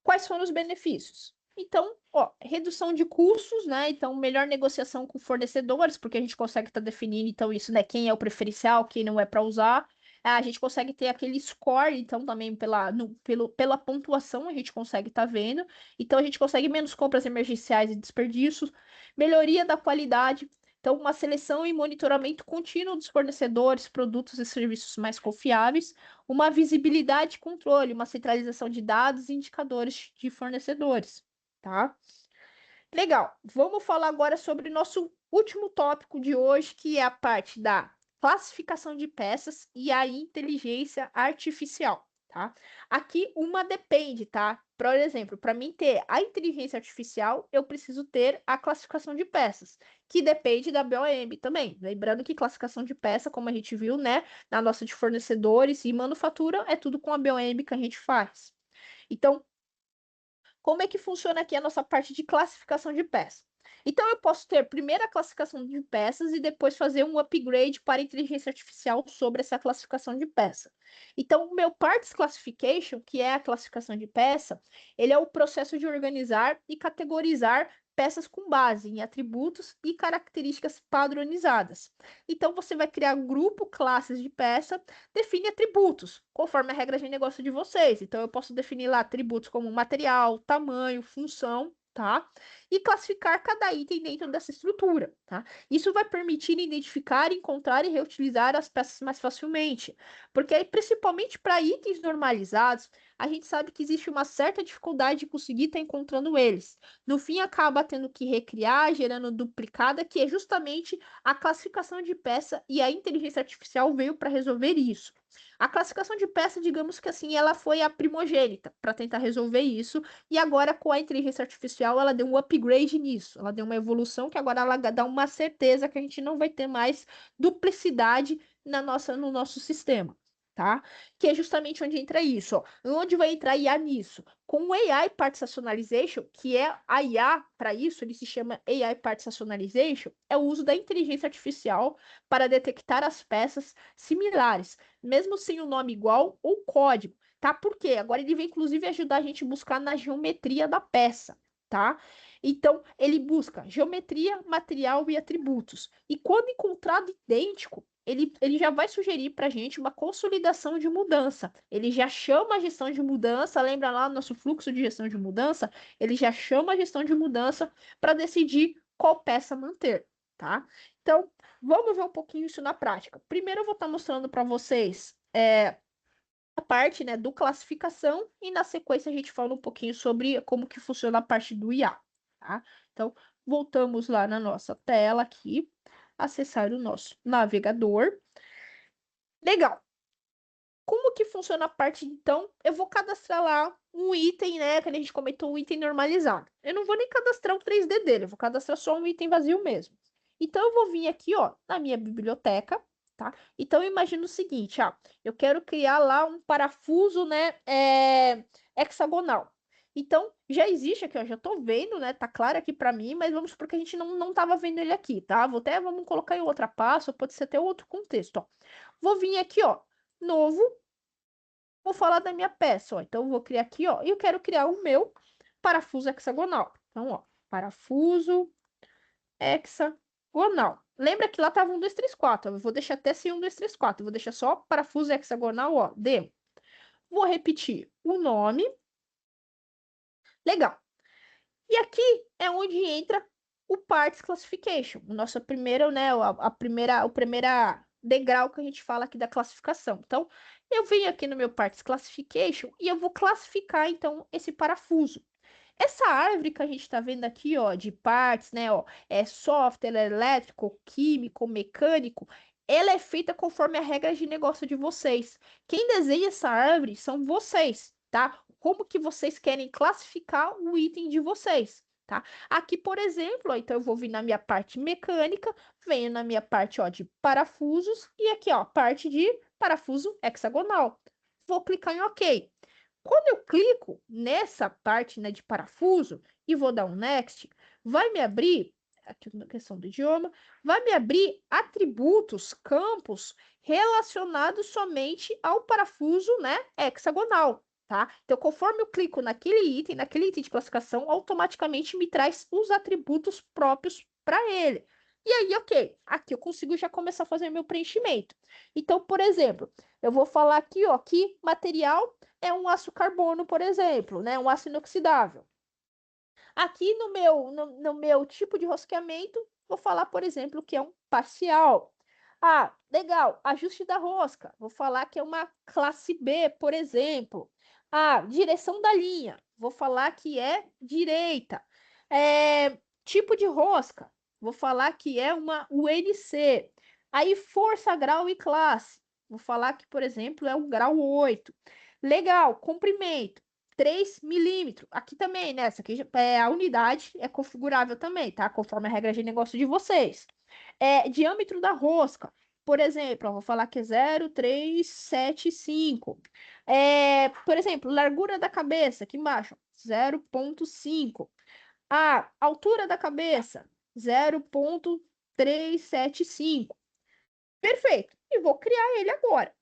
Quais foram os benefícios? Então, ó, redução de custos, né? Então, melhor negociação com fornecedores, porque a gente consegue estar definindo, então, isso, né? Quem é o preferencial, quem não é para usar. A gente consegue ter aquele score, então, também pela pontuação, a gente consegue estar vendo. Então, a gente consegue menos compras emergenciais e desperdícios, melhoria da qualidade. Então, uma seleção e monitoramento contínuo dos fornecedores, produtos e serviços mais confiáveis, uma visibilidade e controle, uma centralização de dados e indicadores de fornecedores, tá? Legal. Vamos falar agora sobre nosso último tópico de hoje, que é a parte da classificação de peças e a inteligência artificial, tá? Aqui uma depende, tá? Por exemplo, para mim ter a inteligência artificial, eu preciso ter a classificação de peças, que depende da BOM também. Lembrando que classificação de peça, como a gente viu, né, na nossa de fornecedores e manufatura, é tudo com a BOM que a gente faz. Então, como é que funciona aqui a nossa parte de classificação de peças? Então, eu posso ter primeiro a classificação de peças e depois fazer um upgrade para inteligência artificial sobre essa classificação de peça. Então, o meu Parts Classification, que é a classificação de peça, ele é o processo de organizar e categorizar peças com base em atributos e características padronizadas. Então, você vai criar grupo, classes de peça, define atributos, conforme a regra de negócio de vocês. Então, eu posso definir lá atributos como material, tamanho, função, tá? E classificar cada item dentro dessa estrutura, tá? Isso vai permitir identificar, encontrar e reutilizar as peças mais facilmente, porque principalmente para itens normalizados, a gente sabe que existe uma certa dificuldade de conseguir estar encontrando eles. No fim, acaba tendo que recriar, gerando duplicada, que é justamente a classificação de peça, e a inteligência artificial veio para resolver isso. A classificação de peça, digamos que assim, ela foi a primogênita para tentar resolver isso, e agora com a inteligência artificial ela deu um upgrade nisso, ela deu uma evolução que agora ela dá uma certeza que a gente não vai ter mais duplicidade no nosso sistema. Tá? Que é justamente onde entra isso, ó. Onde vai entrar IA nisso? Com o AI Partitionalization, que é a IA para isso, ele se chama AI Partitionalization, é o uso da inteligência artificial para detectar as peças similares, mesmo sem o nome igual ou código, tá? Por quê? Agora ele vem inclusive ajudar a gente a buscar na geometria da peça, tá? Então, ele busca geometria, material e atributos. E quando encontrado idêntico, ele já vai sugerir para a gente uma consolidação de mudança. Ele já chama a gestão de mudança, lembra lá no nosso fluxo de gestão de mudança? Ele já chama a gestão de mudança para decidir qual peça manter, tá? Então, vamos ver um pouquinho isso na prática. Primeiro, eu vou estar mostrando para vocês a parte, né, do classificação e na sequência a gente fala um pouquinho sobre como que funciona a parte do IA, tá? Então, voltamos lá na nossa tela aqui, acessar o nosso navegador. Legal. Como que funciona a parte, então? Eu vou cadastrar lá um item, né, que a gente comentou, um item normalizado. Eu não vou nem cadastrar o 3D dele, eu vou cadastrar só um item vazio mesmo. Então, eu vou vir aqui, ó, na minha biblioteca, tá? Então, eu imagino o seguinte, ó, eu quero criar lá um parafuso, né, hexagonal. Então, já existe aqui, ó, já tô vendo, né, tá claro aqui para mim, mas vamos porque a gente não tava vendo ele aqui, tá? Vamos colocar em outra pasta, pode ser até outro contexto, ó. Vou vir aqui, ó, novo, vou falar da minha peça, ó. Então, eu vou criar aqui, ó, e eu quero criar o meu parafuso hexagonal. Então, ó, parafuso hexagonal. Lembra que lá tava 1, 2, 3, 4. Eu vou deixar até sem 1, 2, 3, 4. Eu vou deixar só parafuso hexagonal, ó, demo. Vou repetir o nome. Legal. E aqui é onde entra o Parts Classification, o nosso primeiro, né, o primeira degrau que a gente fala aqui da classificação. Então, eu venho aqui no meu Parts Classification e eu vou classificar, então, esse parafuso. Essa árvore que a gente está vendo aqui, ó, de partes, né, ó, é software, elétrico, químico, mecânico, ela é feita conforme a regra de negócio de vocês. Quem desenha essa árvore são vocês, tá? Como que vocês querem classificar o item de vocês, tá? Aqui, por exemplo, ó, então eu vou vir na minha parte mecânica, venho na minha parte, ó, de parafusos e aqui, ó, parte de parafuso hexagonal. Vou clicar em OK. Quando eu clico nessa parte, né, de parafuso e vou dar um next, vai me abrir, aqui na questão do idioma, vai me abrir atributos, campos relacionados somente ao parafuso, né, hexagonal, tá? Então, conforme eu clico naquele item de classificação, automaticamente me traz os atributos próprios para ele. E aí, ok, aqui eu consigo já começar a fazer meu preenchimento. Então, por exemplo, eu vou falar aqui, ó, que material é um aço carbono, por exemplo, né? Um aço inoxidável. Aqui no meu tipo de rosqueamento, vou falar, por exemplo, que é um parcial. Ah, legal, ajuste da rosca. Vou falar que é uma classe B, por exemplo. Ah, direção da linha. Vou falar que é direita. Tipo de rosca. Vou falar que é uma UNC. Aí, força, grau e classe. Vou falar que, por exemplo, é um grau 8. Legal, comprimento. 3 milímetros. Aqui também, né? Essa aqui a unidade é configurável também, tá? Conforme a regra de negócio de vocês. Diâmetro da rosca. Por exemplo, eu vou falar que é 0,375. Por exemplo, largura da cabeça, aqui embaixo, 0,5. A altura da cabeça, 0,375. Perfeito. E vou criar ele agora.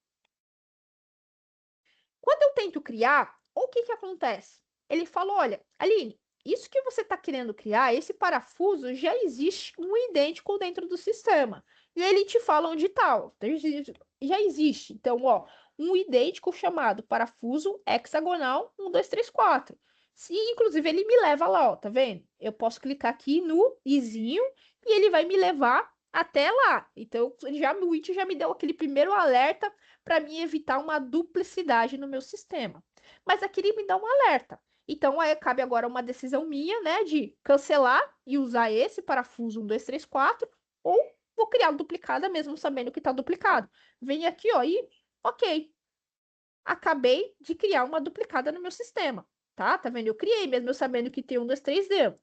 Quando eu tento criar, o que que acontece? Ele falou, olha, Aline, isso que você está querendo criar, esse parafuso, já existe um idêntico dentro do sistema. E ele te fala onde está. Já existe. Então, ó, um idêntico chamado parafuso hexagonal 1, 2, 3, 4. Se, inclusive, ele me leva lá, ó, tá vendo? Eu posso clicar aqui no izinho e ele vai me levar até lá. Então, o Witch já me deu aquele primeiro alerta para mim evitar uma duplicidade no meu sistema. mas aqui ele me dá um alerta. Então, aí cabe agora uma decisão minha, né, de cancelar e usar esse parafuso 1, 2, 3, 4, ou vou criar duplicada mesmo sabendo que está duplicado. Vem aqui, ó, e ok. Acabei de criar uma duplicada no meu sistema, tá? Tá vendo? Eu criei mesmo eu sabendo que tem 1, 2, 3 deu.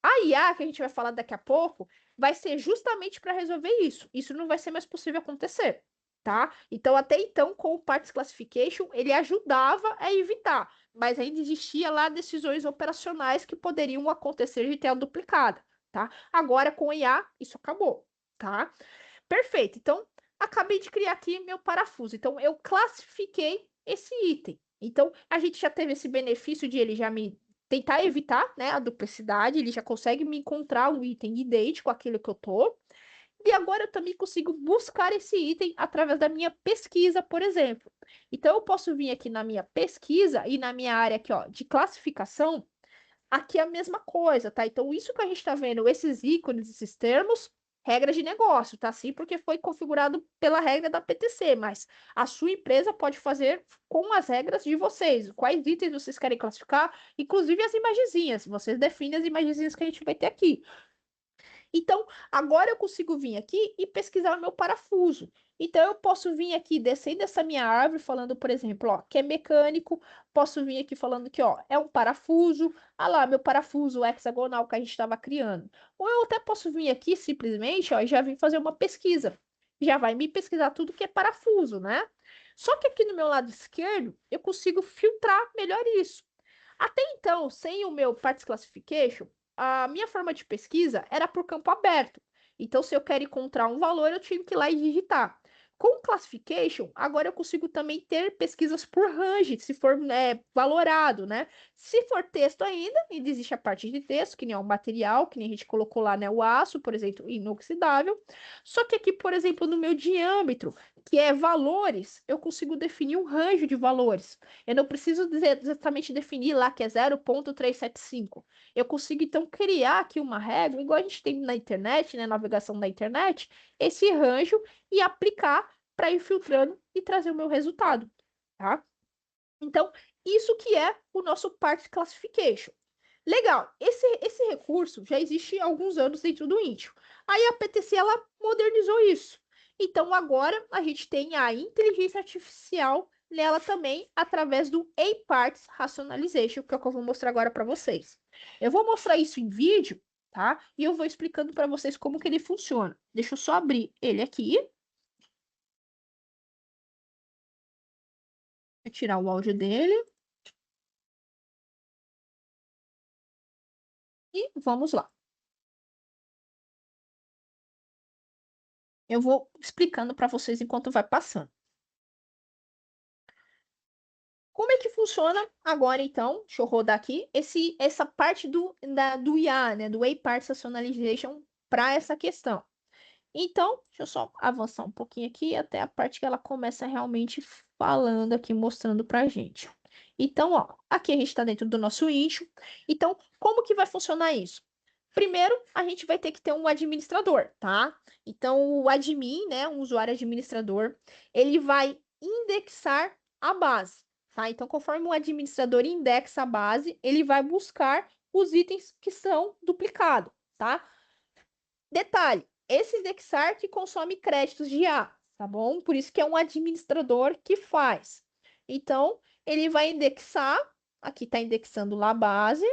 A IA, que a gente vai falar daqui a pouco, vai ser justamente para resolver isso. Isso não vai ser mais possível acontecer, tá? Então, até então, com o Parts Classification, ele ajudava a evitar, mas ainda existia lá decisões operacionais que poderiam acontecer de ter a duplicada, tá? Agora, com o IA, isso acabou, tá? Perfeito. Então, acabei de criar aqui meu parafuso. Então, eu classifiquei esse item. Então, a gente já teve esse benefício de ele já me tentar evitar, né, a duplicidade, ele já consegue me encontrar um item idêntico àquele que eu tô. E agora eu também consigo buscar esse item através da minha pesquisa, por exemplo. Então, eu posso vir aqui na minha pesquisa e na minha área aqui, ó, de classificação, aqui é a mesma coisa, tá? Então, isso que a gente está vendo, esses ícones, esses termos, regras de negócio, tá? Sim, porque foi configurado pela regra da PTC, mas a sua empresa pode fazer com as regras de vocês. Quais itens vocês querem classificar, inclusive as imagenzinhas. Vocês definem as imagenzinhas que a gente vai ter aqui. Então, agora eu consigo vir aqui e pesquisar o meu parafuso. Então, eu posso vir aqui, descendo essa minha árvore, falando, por exemplo, ó, que é mecânico. Posso vir aqui falando que, ó, é um parafuso. Ah lá, meu parafuso hexagonal que a gente estava criando. Ou eu até posso vir aqui, simplesmente, ó, e já vim fazer uma pesquisa. Já vai me pesquisar tudo que é parafuso, né? Só que aqui no meu lado esquerdo, eu consigo filtrar melhor isso. Até então, sem o meu Parts Classification, a minha forma de pesquisa era por campo aberto. Então, se eu quero encontrar um valor, eu tive que ir lá e digitar. Com o Classification, agora eu consigo também ter pesquisas por range, se for valorado, né? Se for texto ainda existe a parte de texto, que nem é um material, que nem a gente colocou lá, né? O aço, por exemplo, inoxidável. Só que aqui, por exemplo, no meu diâmetro, que é valores, eu consigo definir um range de valores. Eu não preciso exatamente definir lá que é 0,375. Eu consigo, então, criar aqui uma regra, igual a gente tem na internet, né, navegação da internet, esse range e aplicar para ir filtrando e trazer o meu resultado, tá? Então, isso que é o nosso Part Classification. Legal, esse recurso já existe há alguns anos dentro do Intio. Aí a PTC, ela modernizou isso. Então, agora a gente tem a inteligência artificial nela também, através do A-Parts Rationalization, que é o que eu vou mostrar agora para vocês. Eu vou mostrar isso em vídeo, tá? E eu vou explicando para vocês como que ele funciona. Deixa eu só abrir ele aqui. Vou tirar o áudio dele. E vamos lá. Eu vou explicando para vocês enquanto vai passando. Como é que funciona agora, então? Deixa eu rodar aqui. Essa parte do IA, né? Do A-Part Rationalization para essa questão. Então, deixa eu só avançar um pouquinho aqui até a parte que ela começa realmente falando aqui, mostrando para a gente. Então, ó, aqui a gente está dentro do nosso índio. Então, como que vai funcionar isso? Primeiro, a gente vai ter que ter um administrador, tá? Então, o admin, né, um usuário administrador, ele vai indexar a base, tá? Então, conforme o administrador indexa a base, ele vai buscar os itens que são duplicados, tá? Detalhe, esse indexar que consome créditos de IA, tá bom? Por isso que é um administrador que faz. Então, ele vai indexar, aqui está indexando lá a base.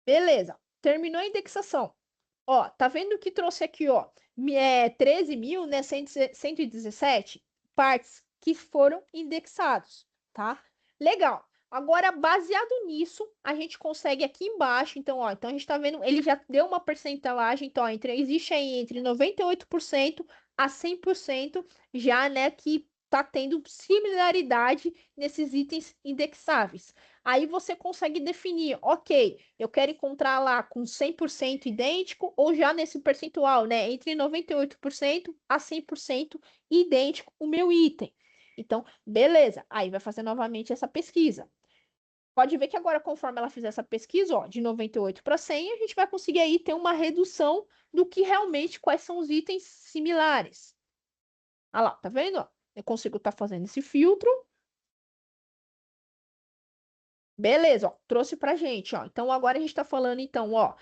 Beleza, terminou a indexação. Ó, tá vendo que trouxe aqui, ó, 13.000, né, 117 partes que foram indexados, tá? Legal. Agora, baseado nisso, a gente consegue aqui embaixo, então, ó, então a gente tá vendo, ele já deu uma percentuagem, então, ó, existe aí entre 98% a 100% já, né, que tá tendo similaridade nesses itens indexáveis. Aí você consegue definir, ok, eu quero encontrar lá com 100% idêntico ou já nesse percentual, né? Entre 98% a 100% idêntico o meu item. Então, beleza. Aí vai fazer novamente essa pesquisa. Pode ver que agora, conforme ela fizer essa pesquisa, ó, de 98 para 100, a gente vai conseguir aí ter uma redução do que realmente, quais são os itens similares. Olha lá, tá vendo? Ó? Eu consigo estar fazendo esse filtro. Beleza, ó, trouxe pra gente, ó. Então, agora a gente tá falando, então, ó,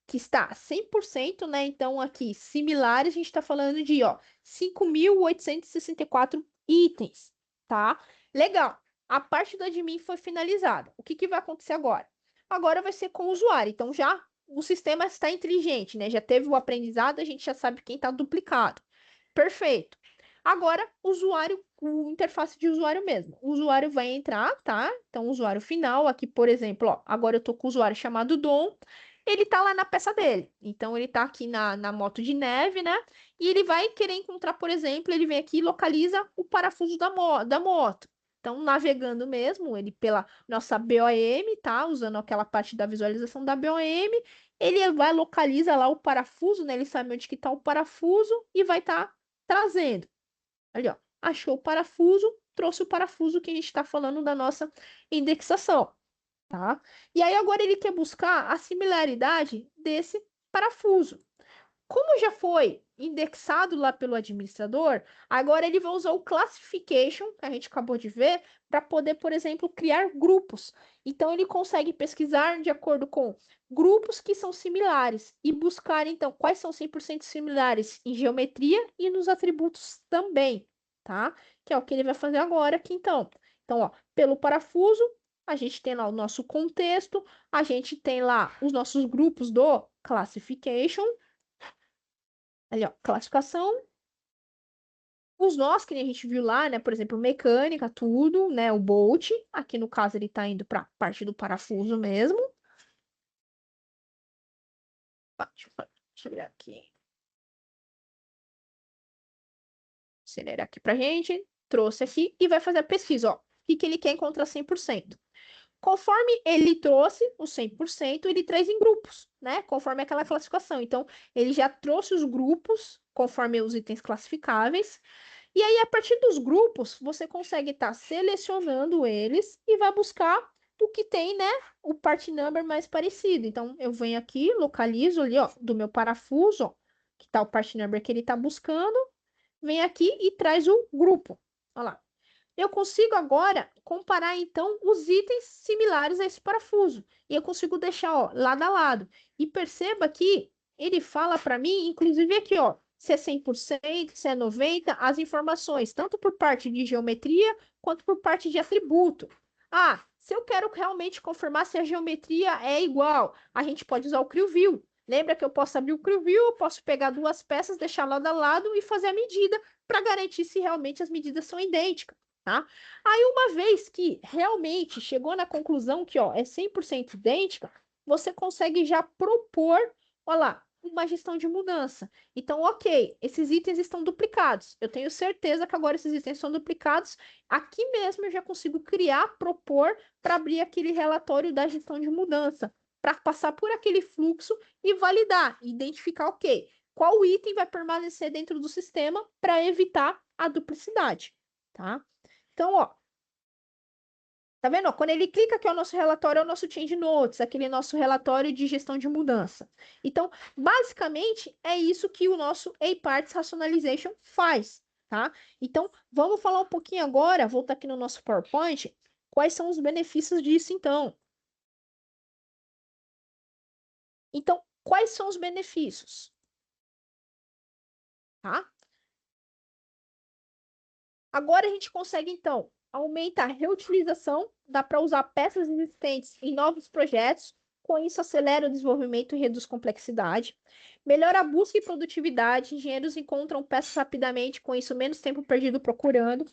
que está 100%, né? Então, aqui, similares, a gente está falando de, ó, 5.864 itens, tá? Legal. A parte do admin foi finalizada. O que que vai acontecer agora? Agora vai ser com o usuário. Então, já o sistema está inteligente, né? Já teve o aprendizado, a gente já sabe quem está duplicado. Perfeito. Agora, usuário, o interface de usuário mesmo. O usuário vai entrar, tá? Então, o usuário final, aqui, por exemplo, ó, agora eu tô com o usuário chamado Dom, ele tá lá na peça dele. Então, ele tá aqui na moto de neve, né? E ele vai querer encontrar, por exemplo, ele vem aqui e localiza o parafuso da moto. Então, navegando mesmo, ele pela nossa BOM, tá? Usando aquela parte da visualização da BOM, ele vai localiza lá o parafuso, né? Ele sabe onde que tá o parafuso e vai estar trazendo. Ali, ó, achou o parafuso, trouxe o parafuso que a gente está falando da nossa indexação, tá? E aí agora ele quer buscar a similaridade desse parafuso. Como já foi indexado lá pelo administrador, agora ele vai usar o classification, que a gente acabou de ver, para poder, por exemplo, criar grupos. Então ele consegue pesquisar de acordo com grupos que são similares e buscar, então, quais são 100% similares em geometria e nos atributos também, tá? Que é o que ele vai fazer agora aqui, então. Então, ó, pelo parafuso, a gente tem lá o nosso contexto, a gente tem lá os nossos grupos do classification, ali, ó, classificação. Os nós, que nem a gente viu lá, né? Por exemplo, mecânica, tudo, né? O Bolt. Aqui no caso, ele tá indo para parte do parafuso mesmo. Deixa eu virar aqui. Acelerar aqui pra gente. Trouxe aqui e vai fazer a pesquisa, ó. O que ele quer encontrar 100%. Conforme ele trouxe o 100%, ele traz em grupos, né? Conforme aquela classificação. Então, ele já trouxe os grupos, conforme os itens classificáveis. E aí, a partir dos grupos, você consegue estar selecionando eles e vai buscar o que tem, né? O part number mais parecido. Então, eu venho aqui, localizo ali, ó, do meu parafuso, ó, que tá o part number que ele tá buscando. Vem aqui e traz o grupo. Olha lá. Eu consigo agora comparar, então, os itens similares a esse parafuso. E eu consigo deixar, ó, lado a lado. E perceba que ele fala para mim, inclusive aqui, ó, se é 100%, se é 90%, as informações, tanto por parte de geometria, quanto por parte de atributo. Ah, se eu quero realmente confirmar se a geometria é igual, a gente pode usar o CrewView. Lembra que eu posso abrir o CrewView, eu posso pegar duas peças, deixar lado a lado e fazer a medida para garantir se realmente as medidas são idênticas. Tá? Aí, uma vez que realmente chegou na conclusão que ó, é 100% idêntica, você consegue já propor, olha lá, uma gestão de mudança. Então, ok, esses itens estão duplicados. Eu tenho certeza que agora esses itens são duplicados. Aqui mesmo eu já consigo criar, propor para abrir aquele relatório da gestão de mudança, para passar por aquele fluxo e validar, identificar, ok, qual item vai permanecer dentro do sistema para evitar a duplicidade, tá? Então, ó, tá vendo? Ó, quando ele clica aqui, o nosso relatório é o nosso Change Notes, aquele nosso relatório de gestão de mudança. Então, basicamente, é isso que o nosso A-Parts Rationalization faz, tá? Então, vamos falar um pouquinho agora, voltar aqui no nosso PowerPoint, quais são os benefícios disso, então. Então, quais são os benefícios? Tá? Agora a gente consegue, então, aumentar a reutilização, dá para usar peças existentes em novos projetos, com isso acelera o desenvolvimento e reduz complexidade. Melhora a busca e produtividade, engenheiros encontram peças rapidamente, com isso menos tempo perdido procurando.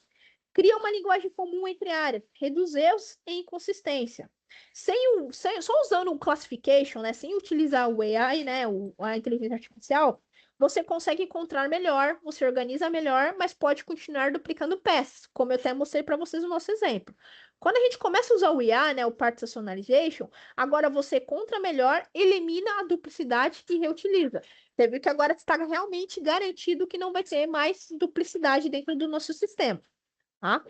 Cria uma linguagem comum entre áreas, reduz erros e inconsistência. Só usando um classification, né, sem utilizar o AI, né, a inteligência artificial, você consegue encontrar melhor, você organiza melhor, mas pode continuar duplicando peças, como eu até mostrei para vocês no nosso exemplo. Quando a gente começa a usar o IA, né, o Personalization, agora você encontra melhor, elimina a duplicidade e reutiliza. Você viu que agora está realmente garantido que não vai ter mais duplicidade dentro do nosso sistema, tá?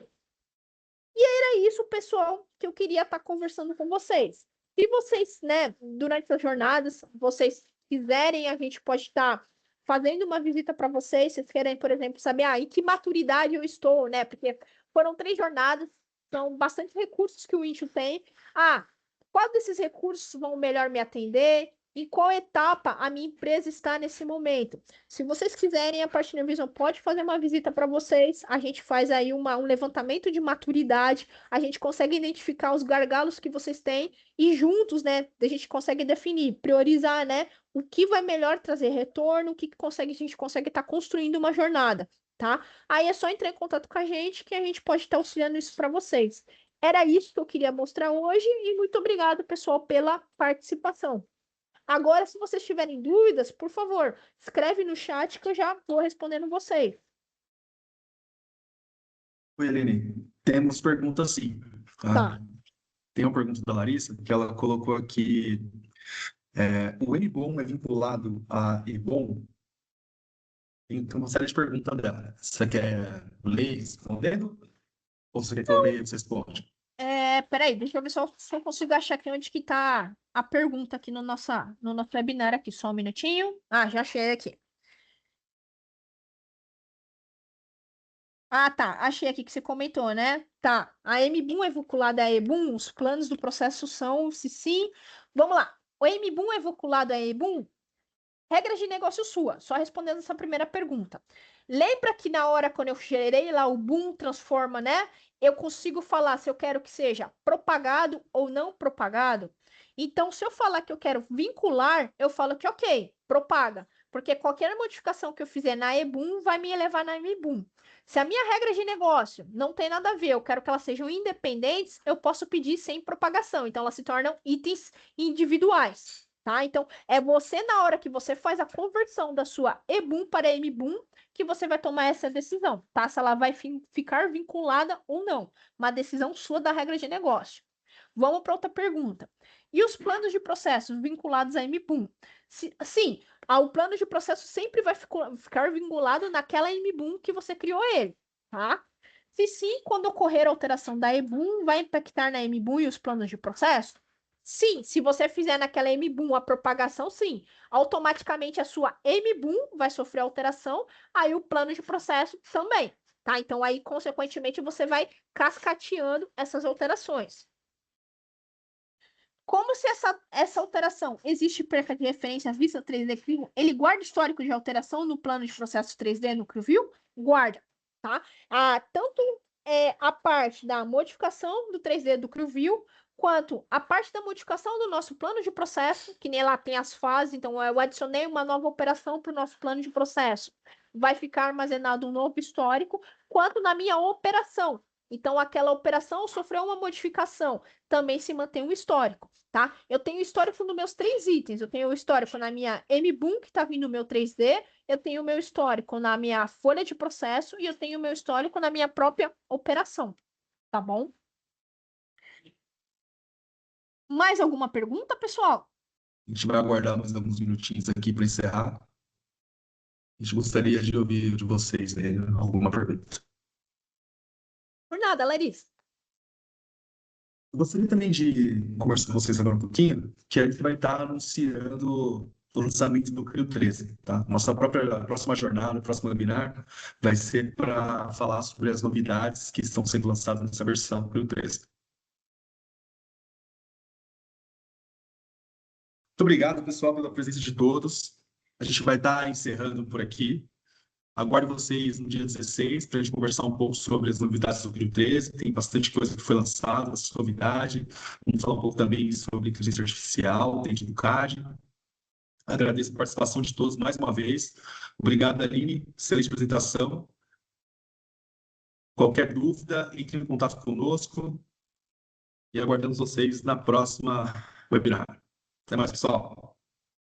É isso, pessoal, que eu queria estar conversando com vocês. Se vocês, né, durante as jornadas, vocês quiserem, a gente pode estar fazendo uma visita para vocês. Vocês querem, por exemplo, saber em que maturidade eu estou, né? Porque foram 3 jornadas, são bastante recursos que o Incho tem. Qual desses recursos vão melhor me atender? Em qual etapa a minha empresa está nesse momento? Se vocês quiserem, a Partner Vision pode fazer uma visita para vocês. A gente faz aí um levantamento de maturidade. A gente consegue identificar os gargalos que vocês têm e juntos, né, a gente consegue definir, priorizar, né, o que vai melhor trazer retorno, o que consegue, a gente consegue estar construindo uma jornada, tá? Aí é só entrar em contato com a gente que a gente pode estar auxiliando isso para vocês. Era isso que eu queria mostrar hoje e muito obrigado, pessoal, pela participação. Agora, se vocês tiverem dúvidas, por favor, escreve no chat que eu já vou respondendo vocês. Oi, Aline. Temos perguntas sim. Tá. Tem uma pergunta da Larissa, que ela colocou aqui, o NBOM é vinculado a EBOM? Então, uma série de perguntas dela. Você quer ler respondendo? Ou você quer que eu leia e você responde? Peraí, deixa eu ver se eu consigo achar aqui onde que tá a pergunta aqui no nosso webinar aqui. Só um minutinho. Já achei aqui. Tá. Achei aqui que você comentou, né? Tá. A MBOM é vinculada a EBOM? Os planos do processo são, se sim. Vamos lá. O MBOM é vinculado a EBOM? Regras de negócio sua, só respondendo essa primeira pergunta. Lembra que na hora quando eu gerei lá o boom transforma, né? Eu consigo falar se eu quero que seja propagado ou não propagado? Então, se eu falar que eu quero vincular, eu falo que ok, propaga. Porque qualquer modificação que eu fizer na eBoom vai me levar na eBoom. Se a minha regra de negócio não tem nada a ver, eu quero que elas sejam independentes, eu posso pedir sem propagação. Então, elas se tornam itens individuais. Tá? Então, é você, na hora que você faz a conversão da sua eBoom para MBoom, que você vai tomar essa decisão, tá? Se ela vai ficar vinculada ou não. Uma decisão sua da regra de negócio. Vamos para outra pergunta. E os planos de processos vinculados a MBoom? Sim, o plano de processo sempre vai ficar vinculado naquela MBoom que você criou ele, tá? Se sim, quando ocorrer a alteração da eBoom, vai impactar na MBoom e os planos de processo? Sim, se você fizer naquela MBoom a propagação, sim. Automaticamente a sua MBoom vai sofrer alteração, aí o plano de processo também, tá? Então aí, consequentemente, você vai cascateando essas alterações. Como se essa alteração existe perca de referência vista 3D CRIVIO, ele guarda histórico de alteração no plano de processo 3D no CRIVIO? Guarda, tá? Tanto a parte da modificação do 3D do CRIVIO, quanto a parte da modificação do nosso plano de processo, que nem lá tem as fases, então eu adicionei uma nova operação para o nosso plano de processo. Vai ficar armazenado um novo histórico, quanto na minha operação. Então, aquela operação sofreu uma modificação, também se mantém um histórico, tá? Eu tenho histórico nos meus 3 itens. Eu tenho o histórico na minha MBoom, que está vindo no meu 3D, eu tenho o meu histórico na minha folha de processo e eu tenho o meu histórico na minha própria operação, tá bom? Mais alguma pergunta, pessoal? A gente vai aguardar mais alguns minutinhos aqui para encerrar. A gente gostaria de ouvir de vocês, né, alguma pergunta. Por nada, Larissa. Eu gostaria também de conversar com vocês agora um pouquinho, que a gente vai estar anunciando o lançamento do Crio 13, tá? Nossa próxima jornada, próximo webinar, vai ser para falar sobre as novidades que estão sendo lançadas nessa versão do Crio 13. Muito obrigado, pessoal, pela presença de todos. A gente vai estar encerrando por aqui. Aguardo vocês no dia 16 para a gente conversar um pouco sobre as novidades do Crio 13. Tem bastante coisa que foi lançada, bastante novidade. Vamos falar um pouco também sobre inteligência artificial dentro do CAD. Agradeço a participação de todos mais uma vez. Obrigado, Aline. Excelente apresentação. Qualquer dúvida, entre em contato conosco e aguardamos vocês na próxima webinar. Até mais, pessoal.